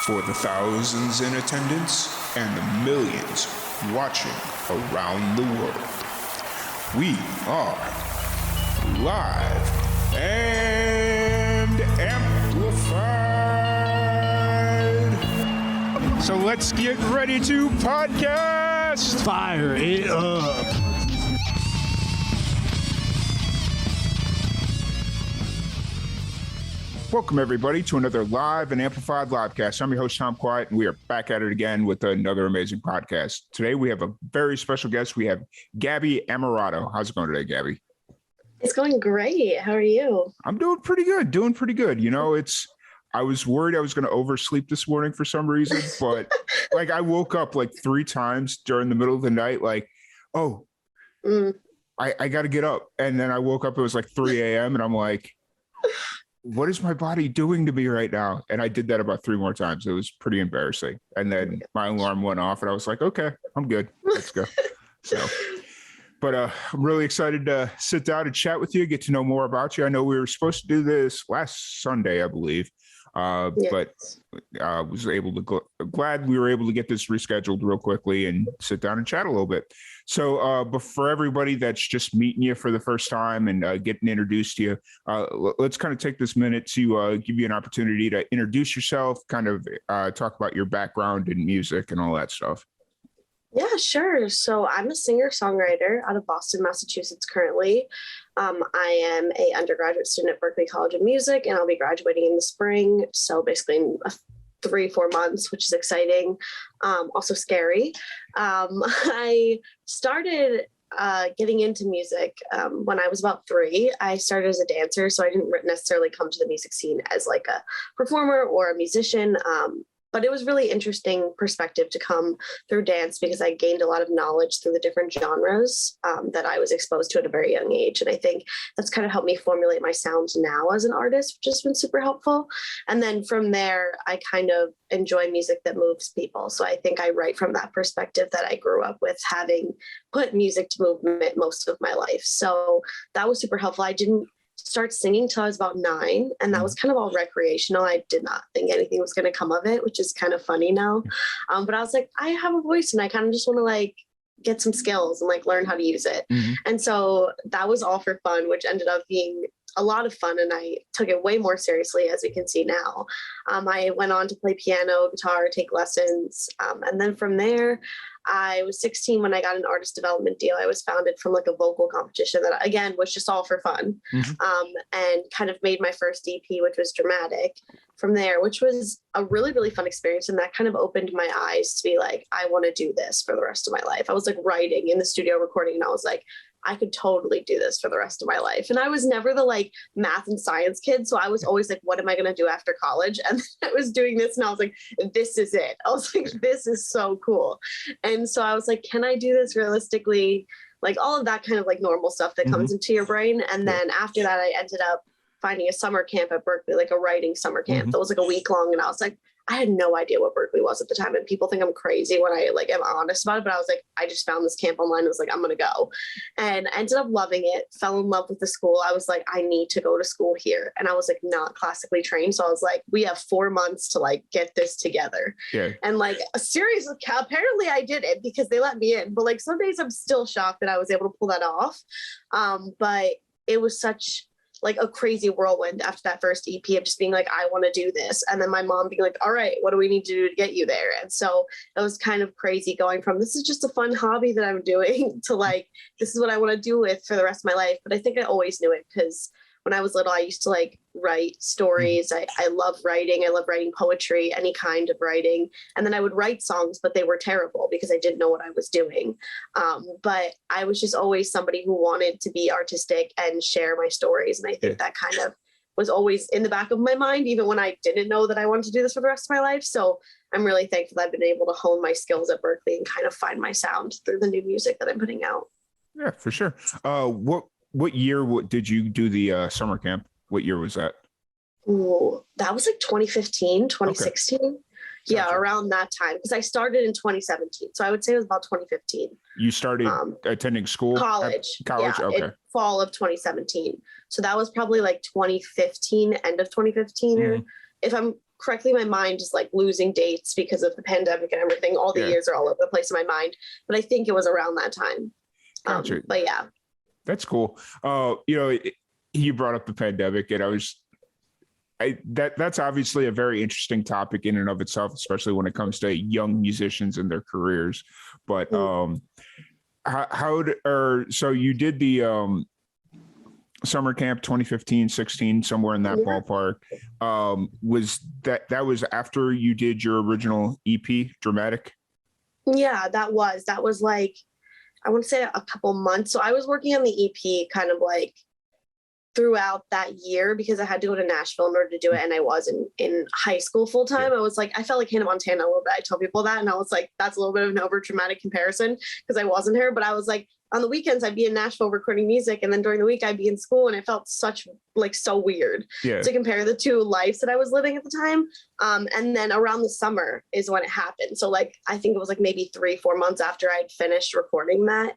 For the thousands in attendance and the millions watching around the world, we are live and amplified. So let's get ready to podcast. Fire it up. Welcome, everybody, to another live and amplified livecast. I'm your host, Tom Quiet, and we are back at it again with another amazing podcast. Today, we have a very special guest. We have Gabi Ammirato. How's it going today, Gabi? It's going great. How are you? I'm doing pretty good. You know, I was worried I was going to oversleep this morning for some reason, but like I woke up like 3 times during the middle of the night, like, I got to get up. And then I woke up, it was like 3 a.m. and I'm like, what is my body doing to me right now? And I did that about 3 more times. It was pretty embarrassing. And then my alarm went off and I was like, okay, I'm good. Let's go. But I'm really excited to sit down and chat with you, get to know more about you. I know we were supposed to do this last Sunday, I believe. But was able to glad we were able to get this rescheduled real quickly and sit down and chat a little bit. So, but for everybody that's just meeting you for the first time and getting introduced to you, let's kind of take this minute to give you an opportunity to introduce yourself, kind of talk about your background in music and all that stuff. Yeah, sure. So I'm a singer-songwriter out of Boston, Massachusetts currently. I am an undergraduate student at Berklee College of Music, and I'll be graduating in the spring. So basically in 3-4 months, which is exciting, also scary. I started getting into music when I was about 3. I started as a dancer, so I didn't necessarily come to the music scene as like a performer or a musician. But it was really interesting perspective to come through dance because I gained a lot of knowledge through the different genres that I was exposed to at a very young age. And I think that's kind of helped me formulate my sound now as an artist, which has been super helpful. And then from there, I kind of enjoy music that moves people. So I think I write from that perspective that I grew up with, having put music to movement most of my life. So that was super helpful. I didn't start singing till I was about 9, and that was kind of all recreational. I did not think anything was going to come of it, which is kind of funny now. But I was like, I have a voice and I kind of just want to like get some skills and like learn how to use it. And so that was all for fun, which ended up being a lot of fun, and I took it way more seriously, as we can see now. I went on to play piano, guitar, take lessons, and then from there, I was 16 when I got an artist development deal. I was founded from like a vocal competition that, again, was just all for fun, and kind of made my first EP, which was Dramatic, from there, which was a really, really fun experience. And that kind of opened my eyes to be like, I want to do this for the rest of my life. I was like writing in the studio, recording, and I was like, I could totally do this for the rest of my life. And I was never the like math and science kid. So I was always like, what am I going to do after college? And I was doing this and I was like, this is it. I was like, this is so cool. And so I was like, can I do this realistically? Like all of that kind of like normal stuff that comes into your brain. And then after that, I ended up finding a summer camp at Berklee, like a writing summer camp that was like a week long. And I was like, I had no idea what Berklee was at the time. And people think I'm crazy when I like am honest about it. But I was like, I just found this camp online. I was like, I'm going to go. And I ended up loving it, fell in love with the school. I was like, I need to go to school here. And I was like, not classically trained. So I was like, we have 4 months to like get this together. Yeah. And like seriously, apparently I did it because they let me in. But like some days I'm still shocked that I was able to pull that off. But it was such like a crazy whirlwind after that first EP of just being like, I want to do this. And then my mom being like, all right, what do we need to do to get you there? And so it was kind of crazy going from, this is just a fun hobby that I'm doing to like, this is what I want to do with for the rest of my life. But I think I always knew it because when I was little, I used to like write stories. I love writing. I love writing poetry, any kind of writing. And then I would write songs, but they were terrible because I didn't know what I was doing. But I was just always somebody who wanted to be artistic and share my stories. And I think that kind of was always in the back of my mind, even when I didn't know that I wanted to do this for the rest of my life. So I'm really thankful that I've been able to hone my skills at Berklee and kind of find my sound through the new music that I'm putting out. Yeah, for sure. What year did you do the summer camp? What year was that? Ooh, that was like 2015, 2016. Okay. Yeah, gotcha. Around that time. Because I started in 2017. So I would say it was about 2015. You started attending school? College. Yeah, okay. Fall of 2017. So that was probably like 2015, end of 2015. Or if I'm correctly, my mind is like losing dates because of the pandemic and everything. All the years are all over the place in my mind, but I think it was around that time. Gotcha. But yeah. That's cool. You brought up the pandemic, and that's obviously a very interesting topic in and of itself, especially when it comes to young musicians and their careers. But so you did the summer camp 2015-16, somewhere in that ballpark. Was that was after you did your original EP, Dramatic? Yeah, that was like, I want to say a couple months. So I was working on the EP kind of like throughout that year because I had to go to Nashville in order to do it. And I was in high school full time. I was like, I felt like Hannah Montana a little bit. I tell people that. And I was like, that's a little bit of an over dramatic comparison because I wasn't her. But I was like, on the weekends, I'd be in Nashville recording music. And then during the week, I'd be in school. And it felt such like so weird to compare the two lives that I was living at the time. And then around the summer is when it happened. So like, I think it was like maybe 3-4 months after I'd finished recording that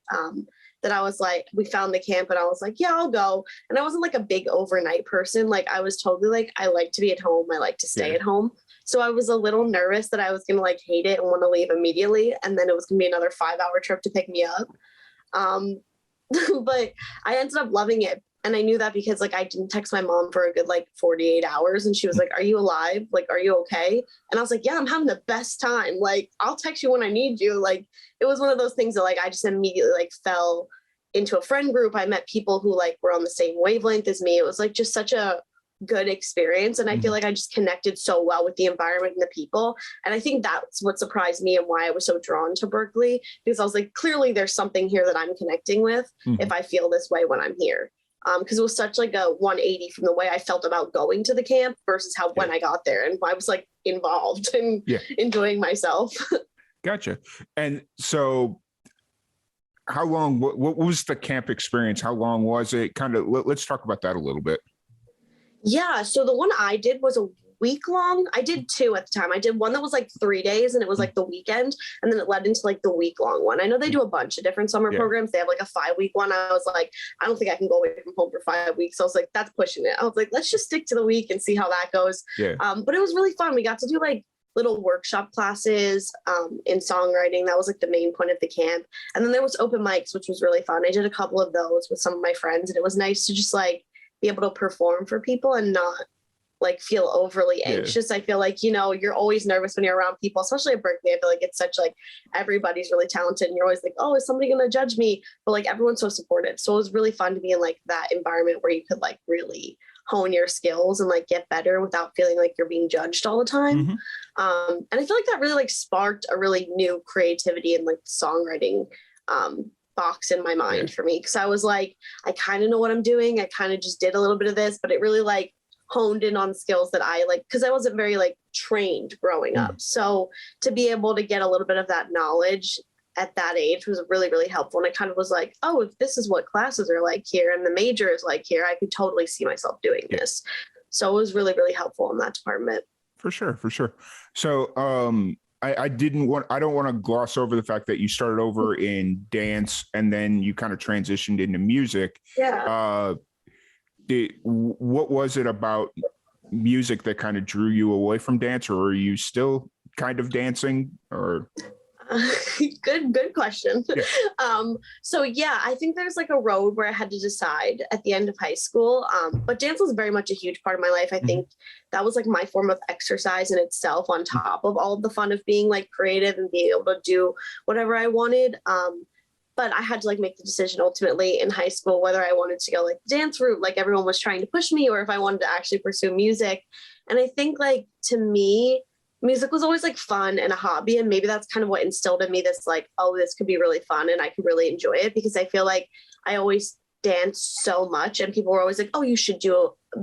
I was like, we found the camp and I was like, yeah, I'll go. And I wasn't like a big overnight person. Like I was totally like, I like to be at home. I like to stay at home. So I was a little nervous that I was going to like hate it and want to leave immediately. And then it was going to be another 5-hour trip to pick me up. But I ended up loving it. And I knew that because like I didn't text my mom for a good like 48 hours. And she was like, are you alive? Like, are you okay? And I was like, yeah, I'm having the best time. Like, I'll text you when I need you. Like, it was one of those things that like I just immediately like fell into a friend group. I met people who like were on the same wavelength as me. It was like just such a good experience. And I feel like I just connected so well with the environment and the people. And I think that's what surprised me and why I was so drawn to Berkeley, because I was like, clearly there's something here that I'm connecting with if I feel this way when I'm here. Because it was such like a 180 from the way I felt about going to the camp versus how when I got there and I was like involved and enjoying myself. Gotcha. And so how long, what was the camp experience? How long was it? Kind of, let's talk about that a little bit. Yeah. So the one I did was a week long. I did 2 at the time. I did one that was like 3 days and it was like the weekend. And then it led into like the week long one. I know they do a bunch of different summer programs. They have like a 5-week one. I was like, I don't think I can go away from home for 5 weeks. So I was like, that's pushing it. I was like, let's just stick to the week and see how that goes. But it was really fun. We got to do like little workshop classes in songwriting. That was like the main point of the camp. And then there was open mics, which was really fun. I did a couple of those with some of my friends and it was nice to just like be able to perform for people and not like feel overly anxious. I feel like, you know, you're always nervous when you're around people, especially at Berkeley. I feel like it's such like everybody's really talented and you're always like, oh, is somebody going to judge me? But like everyone's so supportive. So it was really fun to be in like that environment where you could like really hone your skills and like get better without feeling like you're being judged all the time. And I feel like that really like sparked a really new creativity and like songwriting box in my mind for me. Cause I was like, I kind of know what I'm doing. I kind of just did a little bit of this, but it really like honed in on skills that I like, cause I wasn't very like trained growing up. So to be able to get a little bit of that knowledge at that age was really, really helpful. And I kind of was like, oh, if this is what classes are like here and the major is like here, I could totally see myself doing this. So it was really, really helpful in that department. For sure. For sure. So, I don't want to gloss over the fact that you started over in dance and then you kind of transitioned into music. What was it about music that kind of drew you away from dance, or are you still kind of dancing or? Good question. So yeah, I think there's like a road where I had to decide at the end of high school. But dance was very much a huge part of my life. I think that was like my form of exercise in itself, on top of all of the fun of being like creative and being able to do whatever I wanted. But I had to like make the decision ultimately in high school whether I wanted to go like the dance route, like everyone was trying to push me, or if I wanted to actually pursue music. And I think like to me, music was always like fun and a hobby. And maybe that's kind of what instilled in me this like, oh, this could be really fun and I could really enjoy it, because I feel like I always danced so much and people were always like, oh, you should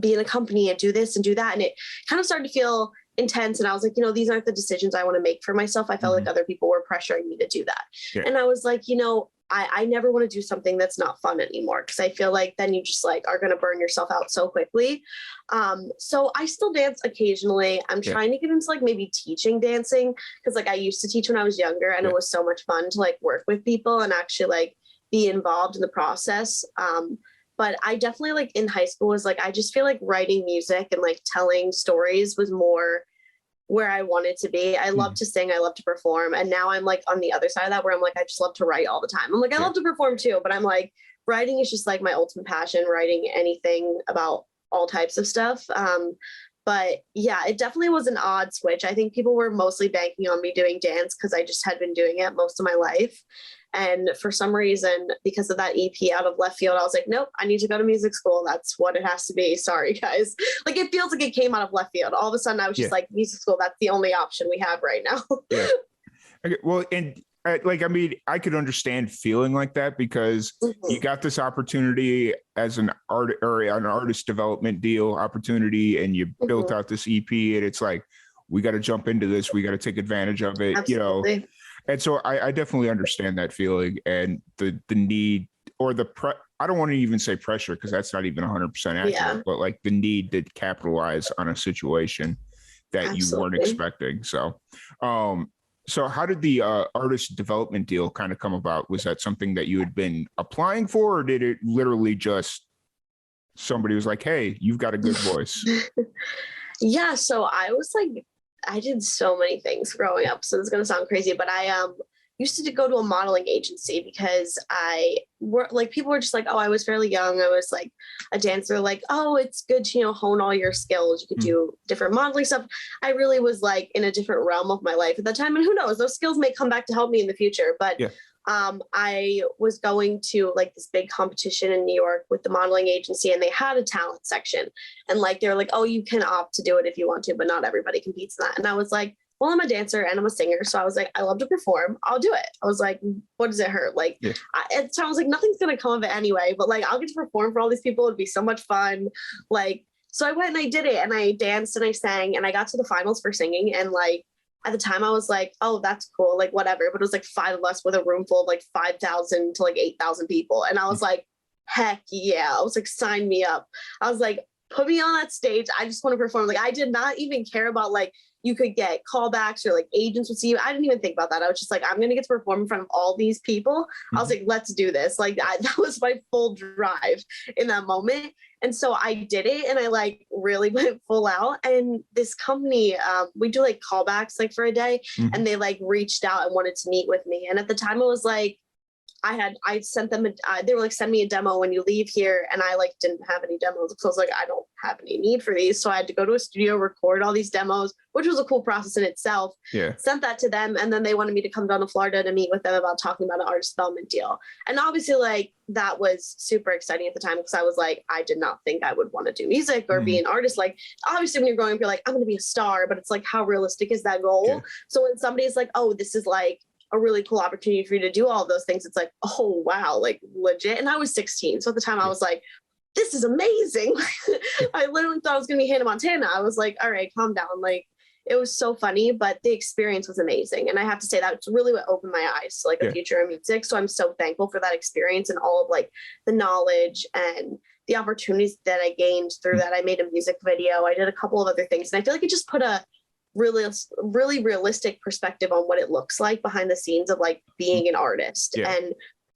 be in a company and do this and do that. And it kind of started to feel intense. And I was like, you know, these aren't the decisions I want to make for myself. I felt like other people were pressuring me to do that. And I was like, you know, I never want to do something that's not fun anymore, because I feel like then you just like are going to burn yourself out so quickly. So I still dance occasionally. I'm trying to get into like maybe teaching dancing, because like I used to teach when I was younger and it was so much fun to like work with people and actually like be involved in the process. But I definitely like in high school was like, I just feel like writing music and like telling stories was more where I wanted to be. I love to sing, I love to perform. And now I'm like on the other side of that, where I'm like, I just love to write all the time. I'm like, I love to perform too, but I'm like, writing is just like my ultimate passion, writing anything about all types of stuff. But yeah, it definitely was an odd switch. I think people were mostly banking on me doing dance because I just had been doing it most of my life. And for some reason, because of that EP out of left field, I was like, nope, I need to go to music school. That's what it has to be. Sorry, guys. Like, it feels like it came out of left field. All of a sudden, I was just like, music school, that's the only option we have right now. Yeah. Okay, well, and I could understand feeling like that because you got this opportunity as an artist development deal opportunity, and you built out this EP, and it's like, we got to jump into this. We got to take advantage of it, Absolutely. And so I definitely understand that feeling and the need or I don't want to even say pressure because that's not even 100% accurate, but like the need to capitalize on a situation that you weren't expecting. So, so how did the artist development deal kind of come about? Was that something that you had been applying for, or did it literally just somebody was like, hey, you've got a good voice? Yeah. So I was like, I did so many things growing up. So it's going to sound crazy, but I used to go to a modeling agency because people were just like, oh, I was fairly young. I was like a dancer, like, oh, it's good to, hone all your skills. You could do different modeling stuff. I really was like in a different realm of my life at that time. And who knows, those skills may come back to help me in the future. But I was going to like this big competition in New York with the modeling agency, and they had a talent section, and like, they were like, oh, you can opt to do it if you want to, but not everybody competes in that. And I was like, well, I'm a dancer and I'm a singer. So I was like, I love to perform. I'll do it. I was like, what does it hurt? Like, at the time I was like, nothing's going to come of it anyway, but like, I'll get to perform for all these people. It'd be so much fun. Like, so I went and I did it, and I danced and I sang, and I got to the finals for singing. And like, at the time I was like, oh, that's cool. Like, whatever. But it was like 5 of us with a room full of like 5,000 to like 8,000 people. And I was like, heck yeah. I was like, sign me up. I was like, put me on that stage. I just want to perform. Like, I did not even care about like, you could get callbacks or like agents would see you. I didn't even think about that. I was just like, I'm going to get to perform in front of all these people. I was like, let's do this. Like, that was my full drive in that moment. And so I did it, and I like really went full out. And this company, we do like callbacks like for a day, and they like reached out and wanted to meet with me. And at the time it was like, I sent them, they were like, send me a demo when you leave here. And I like didn't have any demos. So I was like, I don't have any need for these. So I had to go to a studio, record all these demos, which was a cool process in itself. Sent that to them. And then they wanted me to come down to Florida to meet with them about talking about an artist development deal. And obviously like that was super exciting at the time, because I was like, I did not think I would want to do music or be an artist. Like, obviously when you're growing up, you're like, I'm going to be a star, but it's like, how realistic is that goal? So when somebody's like, oh, this is like a really cool opportunity for you to do all of those things, it's like, oh wow, like legit. And I was 16, so at the time I was like, this is amazing. I literally thought I was gonna be Hannah Montana. I was like, all right, calm down. Like, it was so funny, but the experience was amazing. And I have to say that's really what opened my eyes to like a future in music. So I'm so thankful for that experience and all of like the knowledge and the opportunities that I gained through that. I made a music video. I did a couple of other things, and I feel like it just put a really realistic perspective on what it looks like behind the scenes of like being an artist and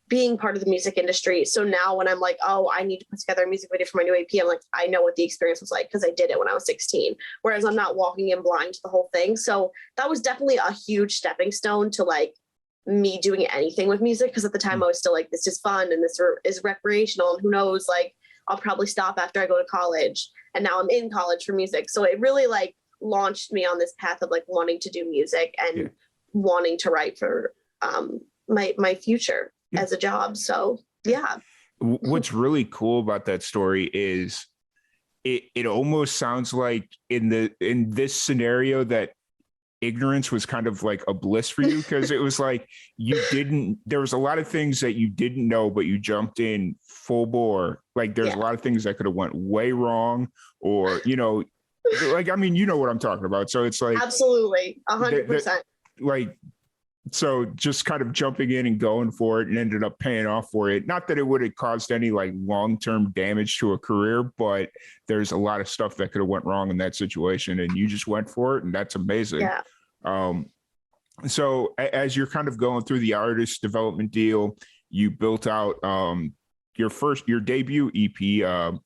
being part of the music industry. So now when I'm like, oh, I need to put together a music video for my new EP, I'm like, I know what the experience was like because I did it when I was 16, whereas I'm not walking in blind to the whole thing. So that was definitely a huge stepping stone to like me doing anything with music, because at the time I was still like, this is fun and this is recreational, and who knows, like I'll probably stop after I go to college. And now I'm in college for music. So it really like launched me on this path of like wanting to do music and wanting to write for my future as a job. So what's really cool about that story is it almost sounds like in this scenario that ignorance was kind of like a bliss for you, because it was like there was a lot of things that you didn't know, but you jumped in full bore. Like there's a lot of things that could have went way wrong, or like, I mean, you know what I'm talking about. So it's like, absolutely 100%. Like, so just kind of jumping in and going for it, and ended up paying off for it. Not that it would have caused any like long-term damage to a career, but there's a lot of stuff that could have went wrong in that situation, and you just went for it, and that's amazing. So as you're kind of going through the artist development deal, you built out your debut EP,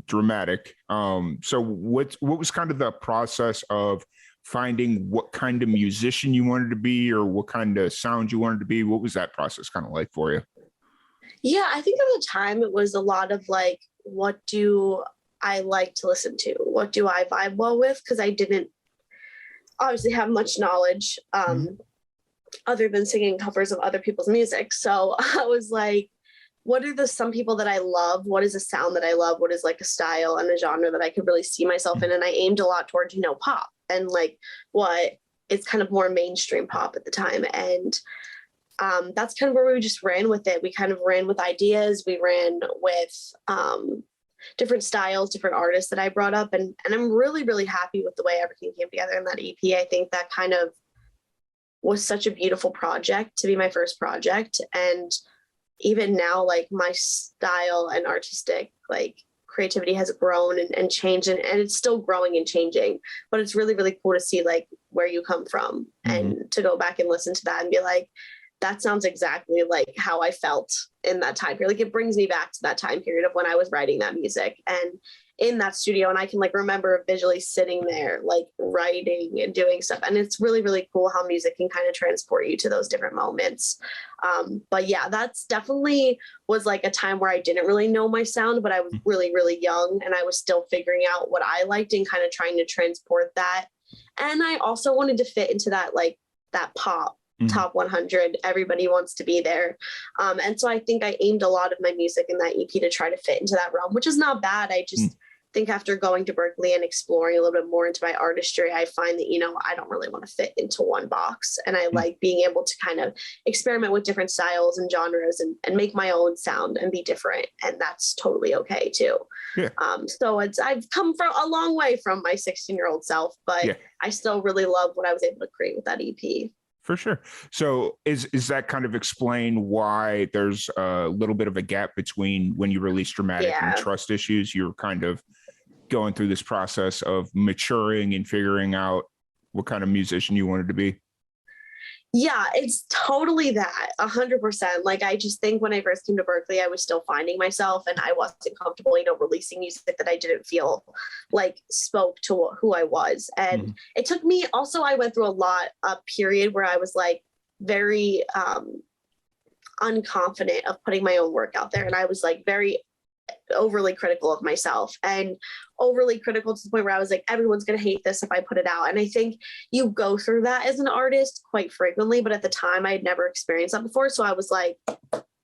Dramatic. So what was kind of the process of finding what kind of musician you wanted to be or what kind of sound you wanted to be? What was that process kind of like for you? Yeah, I think at the time it was a lot of like, what do I like to listen to? What do I vibe well with? Because I didn't obviously have much knowledge other than singing covers of other people's music. So I was like, what are some people that I love? What is a sound that I love? What is like a style and a genre that I could really see myself in? And I aimed a lot towards, pop and like what is kind of more mainstream pop at the time. And that's kind of where we just ran with it. We kind of ran with ideas. We ran with different styles, different artists that I brought up. And I'm really, really happy with the way everything came together in that EP. I think that kind of was such a beautiful project to be my first project. And even now, like my style and artistic like creativity has grown and changed, and it's still growing and changing, but it's really, really cool to see like where you come from and to go back and listen to that and be like, that sounds exactly like how I felt in that time period. Like it brings me back to that time period of when I was writing that music and in that studio. And I can like remember visually sitting there, like writing and doing stuff. And it's really, really cool how music can kind of transport you to those different moments. But yeah, that's definitely was like a time where I didn't really know my sound, but I was really, really young and I was still figuring out what I liked and kind of trying to transport that. And I also wanted to fit into that, like that pop top 100, everybody wants to be there. And so I think I aimed a lot of my music in that EP to try to fit into that realm, which is not bad. I just think after going to Berklee and exploring a little bit more into my artistry, I find that, I don't really want to fit into one box. And I like being able to kind of experiment with different styles and genres and make my own sound and be different. And that's totally okay too. Yeah. So I've come from a long way from my 16-year-old self, but I still really love what I was able to create with that EP. For sure. So is that kind of explain why there's a little bit of a gap between when you released Dramatic and Trust Issues? You're kind of going through this process of maturing and figuring out what kind of musician you wanted to be? Yeah, it's totally that 100%. Like, I just think when I first came to Berklee, I was still finding myself and I wasn't comfortable, releasing music that I didn't feel like spoke to who I was. And it took me also, I went through a period where I was like very unconfident of putting my own work out there. And I was like very overly critical of myself and overly critical to the point where I was like, everyone's going to hate this if I put it out. And I think you go through that as an artist quite frequently, but at the time I had never experienced that before. So I was like,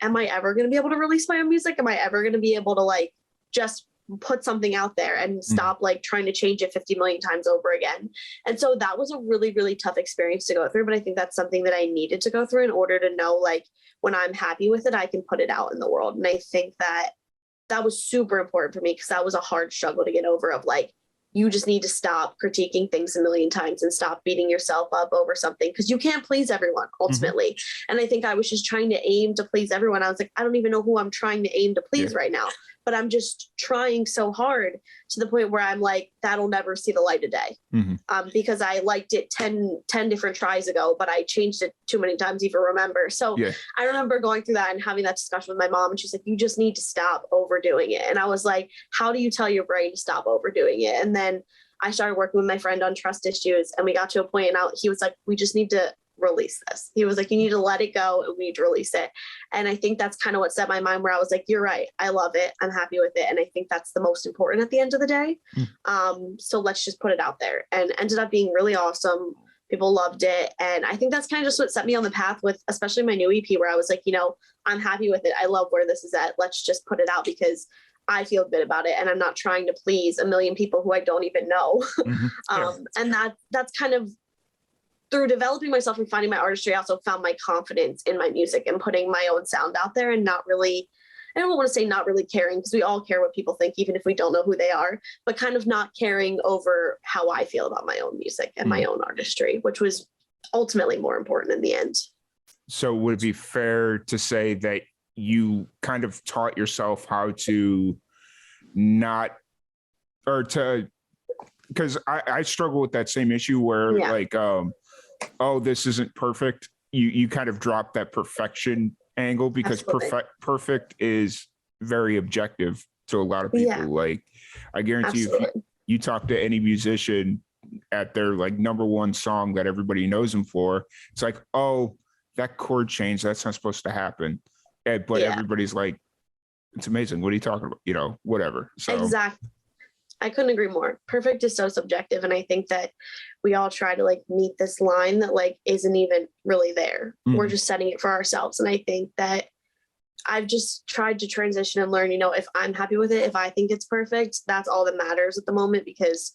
am I ever going to be able to release my own music? Am I ever going to be able to like just put something out there and stop like trying to change it 50 million times over again? And so that was a really, really tough experience to go through. But I think that's something that I needed to go through in order to know, like, when I'm happy with it, I can put it out in the world. And I think that was super important for me because that was a hard struggle to get over of like, you just need to stop critiquing things a million times and stop beating yourself up over something because you can't please everyone ultimately. And I think I was just trying to aim to please everyone. I was like, I don't even know who I'm trying to aim to please right now, but I'm just trying so hard to the point where I'm like, that'll never see the light of day. Because I liked it 10 different tries ago, but I changed it too many times to even remember. So I remember going through that and having that discussion with my mom, and she's like, you just need to stop overdoing it. And I was like, how do you tell your brain to stop overdoing it? And then I started working with my friend on Trust Issues, and we got to a point, and he was like, we just need to release this. He was like, you need to let it go and we need to release it. And I think that's kind of what set my mind where I was like, you're right, I love it, I'm happy with it, and I think that's the most important at the end of the day. So let's just put it out there, and ended up being really awesome. People loved it, and I think that's kind of just what set me on the path with especially my new EP, where I was like, I'm happy with it, I love where this is at, let's just put it out because I feel good about it and I'm not trying to please a million people who I don't even know. And that's kind of through developing myself and finding my artistry. I also found my confidence in my music and putting my own sound out there and not really, I don't want to say not really caring, because we all care what people think, even if we don't know who they are, but kind of not caring over how I feel about my own music and my own artistry, which was ultimately more important in the end. So would it be fair to say that you kind of taught yourself how to not, or to, because I struggle with that same issue where like, oh, this isn't perfect. You kind of drop that perfection angle, because perfect is very objective to a lot of people. Like, I guarantee you, if you talk to any musician, at their like number one song that everybody knows them for, it's like, oh, that chord change, that's not supposed to happen. But everybody's like, it's amazing. What are you talking about? You know, whatever. So exactly. I couldn't agree more. Perfect is so subjective. And I think that we all try to like meet this line that like isn't even really there. We're just setting it for ourselves. And I think that I've just tried to transition and learn, you know, if I'm happy with it, if I think it's perfect, that's all that matters at the moment, because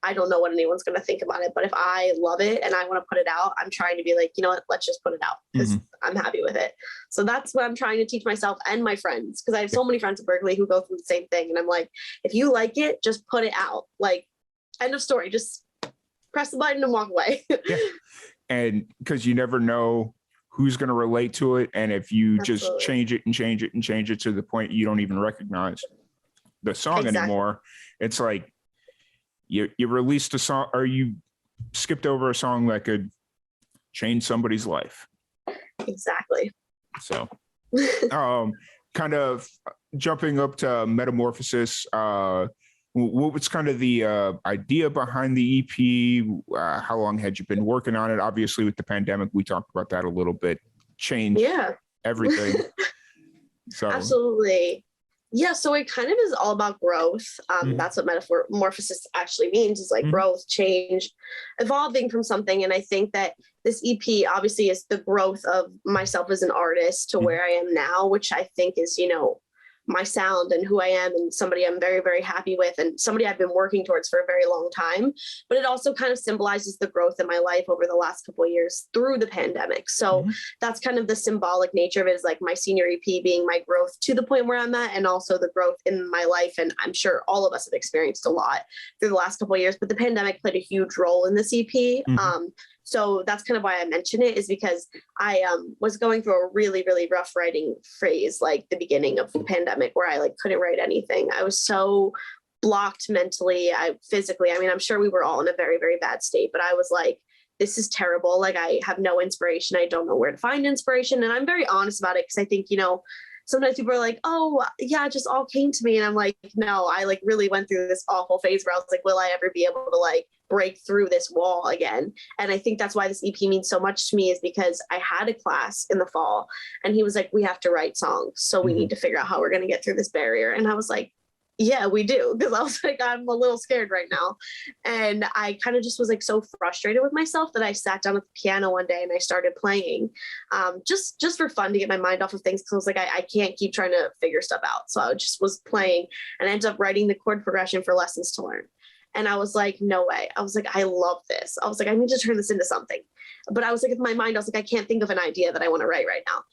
I don't know what anyone's going to think about it. But if I love it and I want to put it out, I'm trying to be like, you know what, let's just put it out because I'm happy with it. So that's what I'm trying to teach myself and my friends, because I have so many friends at Berkeley who go through the same thing. And I'm like, if you like it, just put it out. Like, end of story. Just press the button and walk away. And because you never know who's going to relate to it. And if you Absolutely. just change it and change it and change it to the point you don't even recognize the song anymore, it's like, you released a song, or you skipped over a song that could change somebody's life. Exactly. So, kind of jumping up to Metamorphosis, what was kind of the idea behind the EP? How long had you been working on it? Obviously, with the pandemic, we talked about that a little bit. Changed everything. So absolutely. Yeah, so it kind of is all about growth. That's what metamorphosis actually means, is like growth, change, evolving from something. And I think that this EP obviously is the growth of myself as an artist to where I am now, which I think is, you know, my sound and who I am, and somebody I'm very, very happy with, and somebody I've been working towards for a very long time. But it also kind of symbolizes the growth in my life over the last couple of years through the pandemic. So that's kind of the symbolic nature of it, is like my senior EP being my growth to the point where I'm at, and also the growth in my life. And I'm sure all of us have experienced a lot through the last couple of years, but the pandemic played a huge role in this EP. So that's kind of why I mention it, is because I was going through a really, really rough writing phase, like the beginning of the pandemic, where I like couldn't write anything. I was so blocked mentally, physically. I mean, I'm sure we were all in a very, very bad state, but I was like, this is terrible. Like, I have no inspiration. I don't know where to find inspiration. And I'm very honest about it, because I think, you know, sometimes people are like, oh yeah, it just all came to me. And I'm like, no, I like really went through this awful phase where I was like, will I ever be able to like break through this wall again? And I think that's why this EP means so much to me, is because I had a class in the fall and he was like, we have to write songs. So we need to figure out how we're going to get through this barrier. And I was like, yeah, we do. Because I was like, I'm a little scared right now. And I kind of just was like so frustrated with myself that I sat down at the piano one day and I started playing just for fun, to get my mind off of things. Because I was like, I can't keep trying to figure stuff out. So I just was playing and I ended up writing the chord progression for Lessons to Learn. And I was like, no way. I was like, I love this. I was like, I need to turn this into something. But I was like, in my mind, I was like, I can't think of an idea that I want to write right now.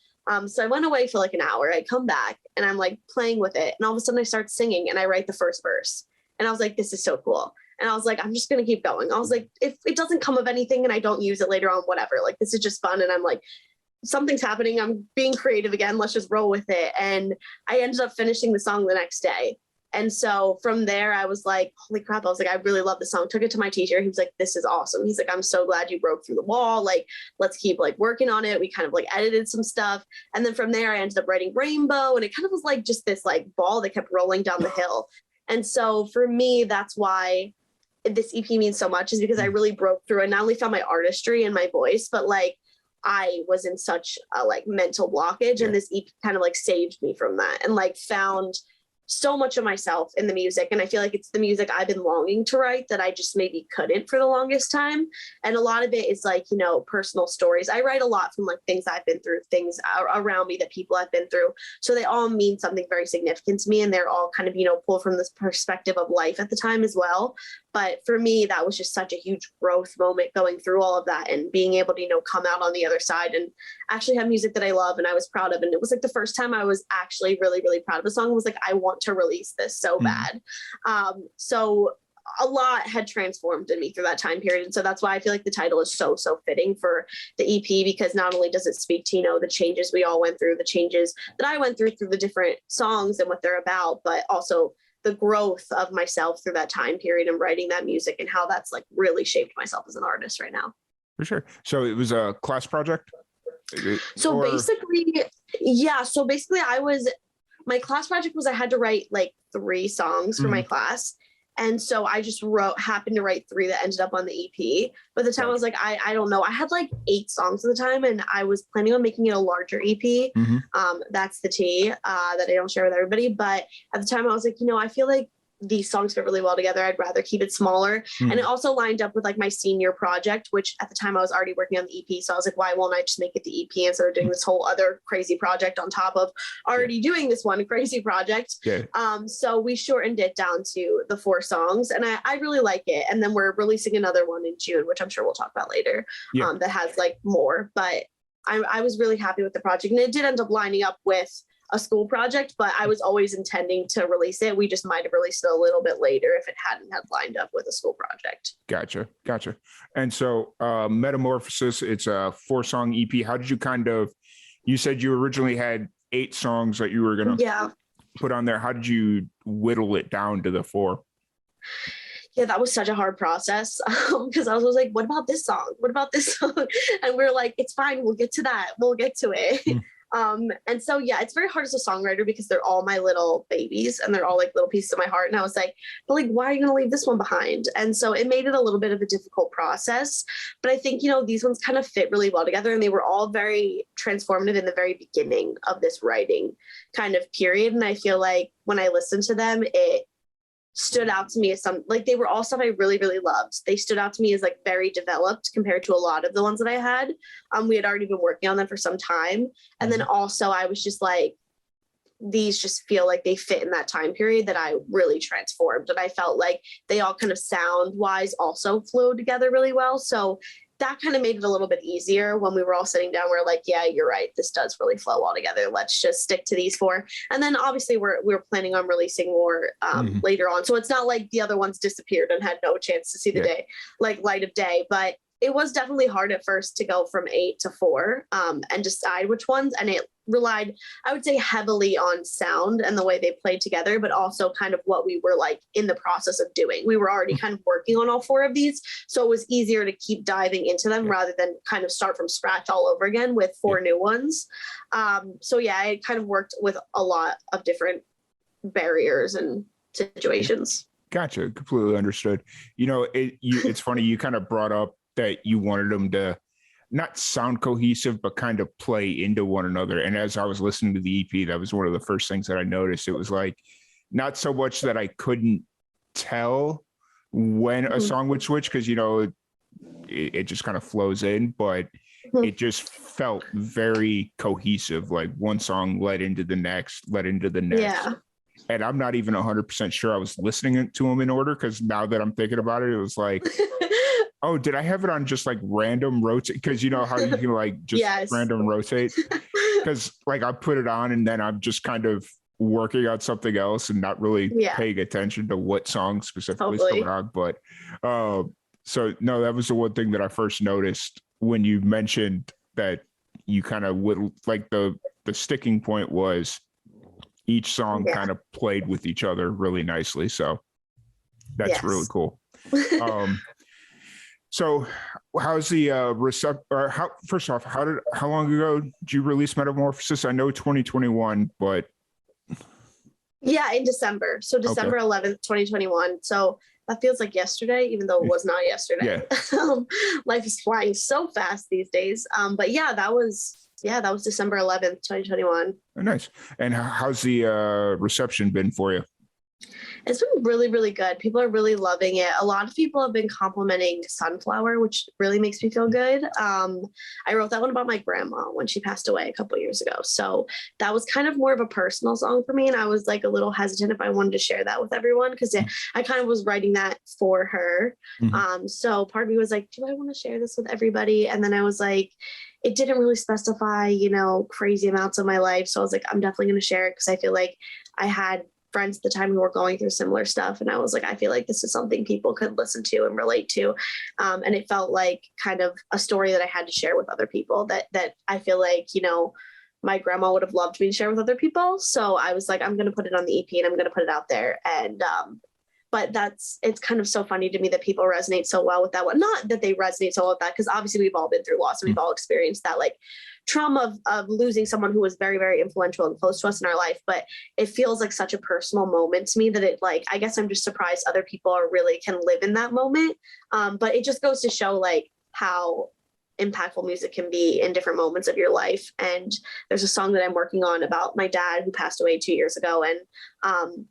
So I went away for like an hour. I come back and I'm like playing with it. And all of a sudden I start singing and I write the first verse. And I was like, this is so cool. And I was like, I'm just going to keep going. I was like, if it doesn't come of anything and I don't use it later on, whatever, like, this is just fun. And I'm like, something's happening. I'm being creative again. Let's just roll with it. And I ended up finishing the song the next day. And so from there, I was like, holy crap. I was like, I really love the song. Took it to my teacher. He was like, this is awesome. He's like, I'm so glad you broke through the wall. Like, let's keep like working on it. We kind of like edited some stuff. And then from there, I ended up writing Rainbow. And it kind of was like just this like ball that kept rolling down the hill. And so for me, that's why this EP means so much, is because I really broke through and not only found my artistry and my voice, but like I was in such a like mental blockage. And this EP kind of like saved me from that and like found so much of myself in the music. And I feel like it's the music I've been longing to write that I just maybe couldn't for the longest time. And a lot of it is like, you know, personal stories. I write a lot from like things I've been through, things around me that people have been through. So they all mean something very significant to me. And they're all kind of, you know, pulled from this perspective of life at the time as well. But for me, that was just such a huge growth moment going through all of that and being able to, you know, come out on the other side and actually have music that I love and I was proud of. And it was like the first time I was actually really, really proud of a song. It was like, I want to release this so bad. So a lot had transformed in me through that time period. And so that's why I feel like the title is so, so fitting for the EP, because not only does it speak to, you know, the changes we all went through, the changes that I went through the different songs and what they're about, but also the growth of myself through that time period and writing that music and how that's like really shaped myself as an artist right now. For sure. So it was a class project? So basically, my class project was I had to write like 3 songs for my class. And so I just happened to write 3 that ended up on the EP. But at the time I was like, I don't know. I had like 8 songs at the time, and I was planning on making it a larger EP. That's the tea that I don't share with everybody. But at the time I was like, I feel like these songs fit really well together. I'd rather keep it smaller. And it also lined up with like my senior project, which at the time I was already working on the EP. So I was like, why won't I just make it the EP instead of doing this whole other crazy project on top of already doing this one crazy project? So we shortened it down to the 4 songs, and I really like it. And then we're releasing another one in June, which I'm sure we'll talk about later, that has like more. But I was really happy with the project, and it did end up lining up with a school project, but I was always intending to release it. We just might have released it a little bit later if it hadn't had lined up with a school project. Gotcha. And so Metamorphosis, it's a 4-song EP. How did you you said you originally had 8 songs that you were going to put on there. How did you whittle it down to the 4? Yeah, that was such a hard process because I was like, what about this song? What about this song? And we're like, it's fine. We'll get to that. We'll get to it. And so, it's very hard as a songwriter because they're all my little babies and they're all like little pieces of my heart. And I was like, but like, why are you going to leave this one behind? And so it made it a little bit of a difficult process. But I think, these ones kind of fit really well together, and they were all very transformative in the very beginning of this writing kind of period. And I feel like when I listened to them, it stood out to me as they were all stuff I really, really loved. They stood out to me as like very developed compared to a lot of the ones that I had. We had already been working on them for some time. And then also I was just like, these just feel like they fit in that time period that I really transformed. And I felt like they all kind of sound wise also flowed together really well. So that kind of made it a little bit easier when we were all sitting down. We're like, yeah, you're right. This does really flow all together. Let's just stick to these 4. And then obviously we're planning on releasing more later on. So it's not like the other ones disappeared and had no chance to see the day, like light of day. But it was definitely hard at first to go from 8 to 4 and decide which ones. And it relied, I would say, heavily on sound and the way they played together, but also kind of what we were like in the process of doing. We were already kind of working on all 4 of these. So it was easier to keep diving into them rather than kind of start from scratch all over again with 4 new ones. So it kind of worked with a lot of different barriers and situations. Gotcha. Completely understood. It's funny. You kind of brought up that you wanted them to not sound cohesive, but kind of play into one another. And as I was listening to the EP, that was one of the first things that I noticed. It was like, not so much that I couldn't tell when a song would switch, because, it just kind of flows in, but it just felt very cohesive. Like one song led into the next. Yeah. And I'm not even 100% sure I was listening to them in order, because now that I'm thinking about it, it was like, oh, did I have it on just like random rotate? Because you know how you can like just random rotate? Because like I put it on and then I'm just kind of working on something else and not really paying attention to what song specifically is coming on. But so no, that was the one thing that I first noticed when you mentioned that you kind of would like the sticking point was each song kind of played with each other really nicely. So that's really cool. So how's the first off, how long ago did you release Metamorphosis? I know 2021, but in December. So December 11th, 2021. So that feels like yesterday, even though it was not yesterday. Life is flying so fast these days. But that was December 11th, 2021. Oh, nice. And how's the reception been for you? It's been really, really good. People are really loving it. A lot of people have been complimenting Sunflower, which really makes me feel good. I wrote that one about my grandma when she passed away a couple years ago. So that was kind of more of a personal song for me. And I was like a little hesitant if I wanted to share that with everyone, because I kind of was writing that for her. So part of me was like, do I want to share this with everybody? And then I was like, it didn't really specify, crazy amounts of my life. So I was like, I'm definitely going to share it, because I feel like I had friends at the time who were going through similar stuff. And I was like, I feel like this is something people could listen to and relate to. And it felt like kind of a story that I had to share with other people that I feel like, my grandma would have loved me to share with other people. So I was like, I'm going to put it on the EP and I'm going to put it out there. And, but it's kind of so funny to me that people resonate so well with that one. Not that they resonate so well with that, because obviously we've all been through loss and we've all experienced that like trauma of losing someone who was very, very influential and close to us in our life. But it feels like such a personal moment to me that it like, I guess I'm just surprised other people are really can live in that moment. But it just goes to show like how impactful music can be in different moments of your life. And there's a song that I'm working on about my dad who passed away 2 years ago. And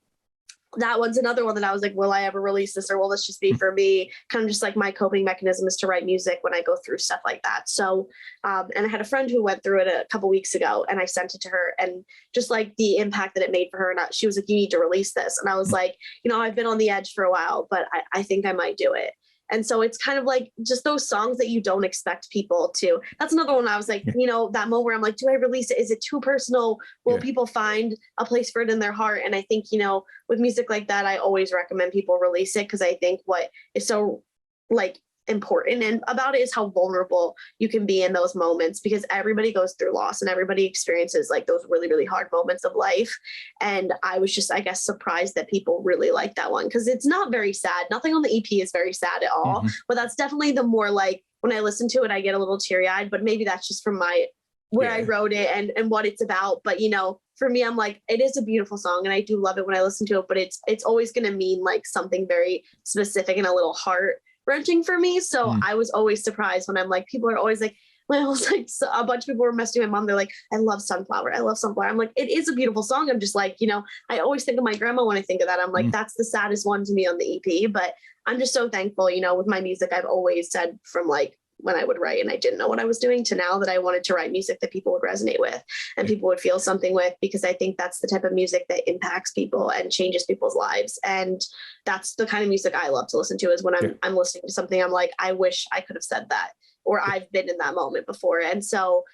that one's another one that I was like, will I ever release this, or will this just be for me? Kind of just like my coping mechanism is to write music when I go through stuff like that. So, and I had a friend who went through it a couple weeks ago, and I sent it to her, and just like the impact that it made for her. And she was like, you need to release this. And I was like, I've been on the edge for a while, but I think I might do it. And so it's kind of like just those songs that you don't expect people to. That's another one I was like, that moment where I'm like, do I release it? Is it too personal? Will people find a place for it in their heart? And I think, with music like that, I always recommend people release it, because I think what is so like important and about it is how vulnerable you can be in those moments, because everybody goes through loss and everybody experiences like those really, really hard moments of life. And I was just, I guess, surprised that people really like that one, because it's not very sad. Nothing on the EP is very sad at all, but that's definitely the more like when I listen to it, I get a little teary eyed, but maybe that's just from where I wrote it and what it's about. But, for me, I'm like, it is a beautiful song and I do love it when I listen to it, but it's always going to mean like something very specific and a little heart wrenching for me. So I was always surprised when I'm like, people are always like, when I was like, so a bunch of people were messaging my mom, they're like, I love Sunflower. I love Sunflower. I'm like, it is a beautiful song. I'm just like, I always think of my grandma when I think of that. I'm like, that's the saddest one to me on the EP, but I'm just so thankful, with my music. I've always said from like when I would write and I didn't know what I was doing to now that I wanted to write music that people would resonate with and people would feel something with, because I think that's the type of music that impacts people and changes people's lives. And that's the kind of music I love to listen to, is when I'm listening to something, I'm like, I wish I could have said that, or I've been in that moment before. And so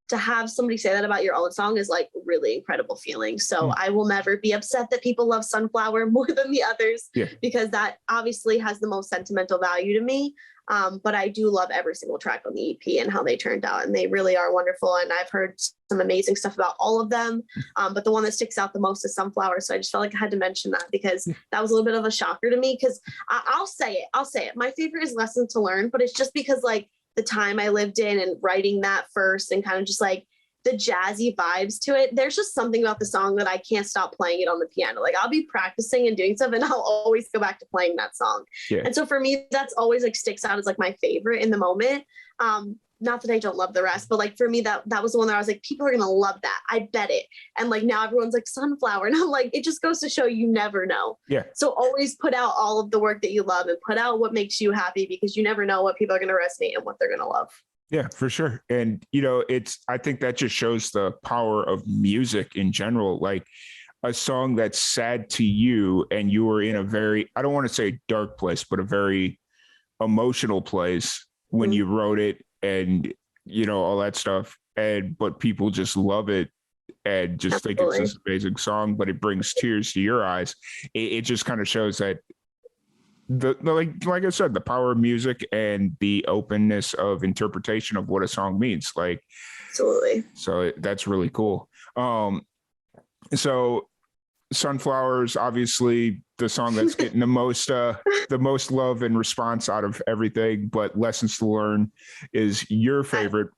to have somebody say that about your own song is like really incredible feeling. So I will never be upset that people love Sunflower more than the others, because that obviously has the most sentimental value to me. But I do love every single track on the EP and how they turned out, and they really are wonderful. And I've heard some amazing stuff about all of them. But the one that sticks out the most is Sunflower. So I just felt like I had to mention that, because that was a little bit of a shocker to me, because I'll say it. My favorite is Lessons to Learn, but it's just because like the time I lived in and writing that first and kind of just like the jazzy vibes to it. There's just something about the song that I can't stop playing it on the piano. Like I'll be practicing and doing stuff and I'll always go back to playing that song. And so for me, that's always like sticks out as like my favorite in the moment. Not that I don't love the rest, but like for me, that was the one that I was like, people are going to love that. I bet it. And like now everyone's like Sunflower. And I'm like, it just goes to show you never know. So always put out all of the work that you love and put out what makes you happy, because you never know what people are going to resonate and what they're going to love. Yeah, for sure. And, I think that just shows the power of music in general. Like a song that's sad to you and you were in a very, I don't want to say dark place, but a very emotional place when you wrote it and, all that stuff. But people just love it and just think it's this amazing song, but it brings tears to your eyes. It just kind of shows that like I said, the power of music and the openness of interpretation of what a song means. Like, absolutely. So that's really cool. So Sunflowers, obviously the song that's getting the most love and response out of everything, but Lessons to Learn is your favorite.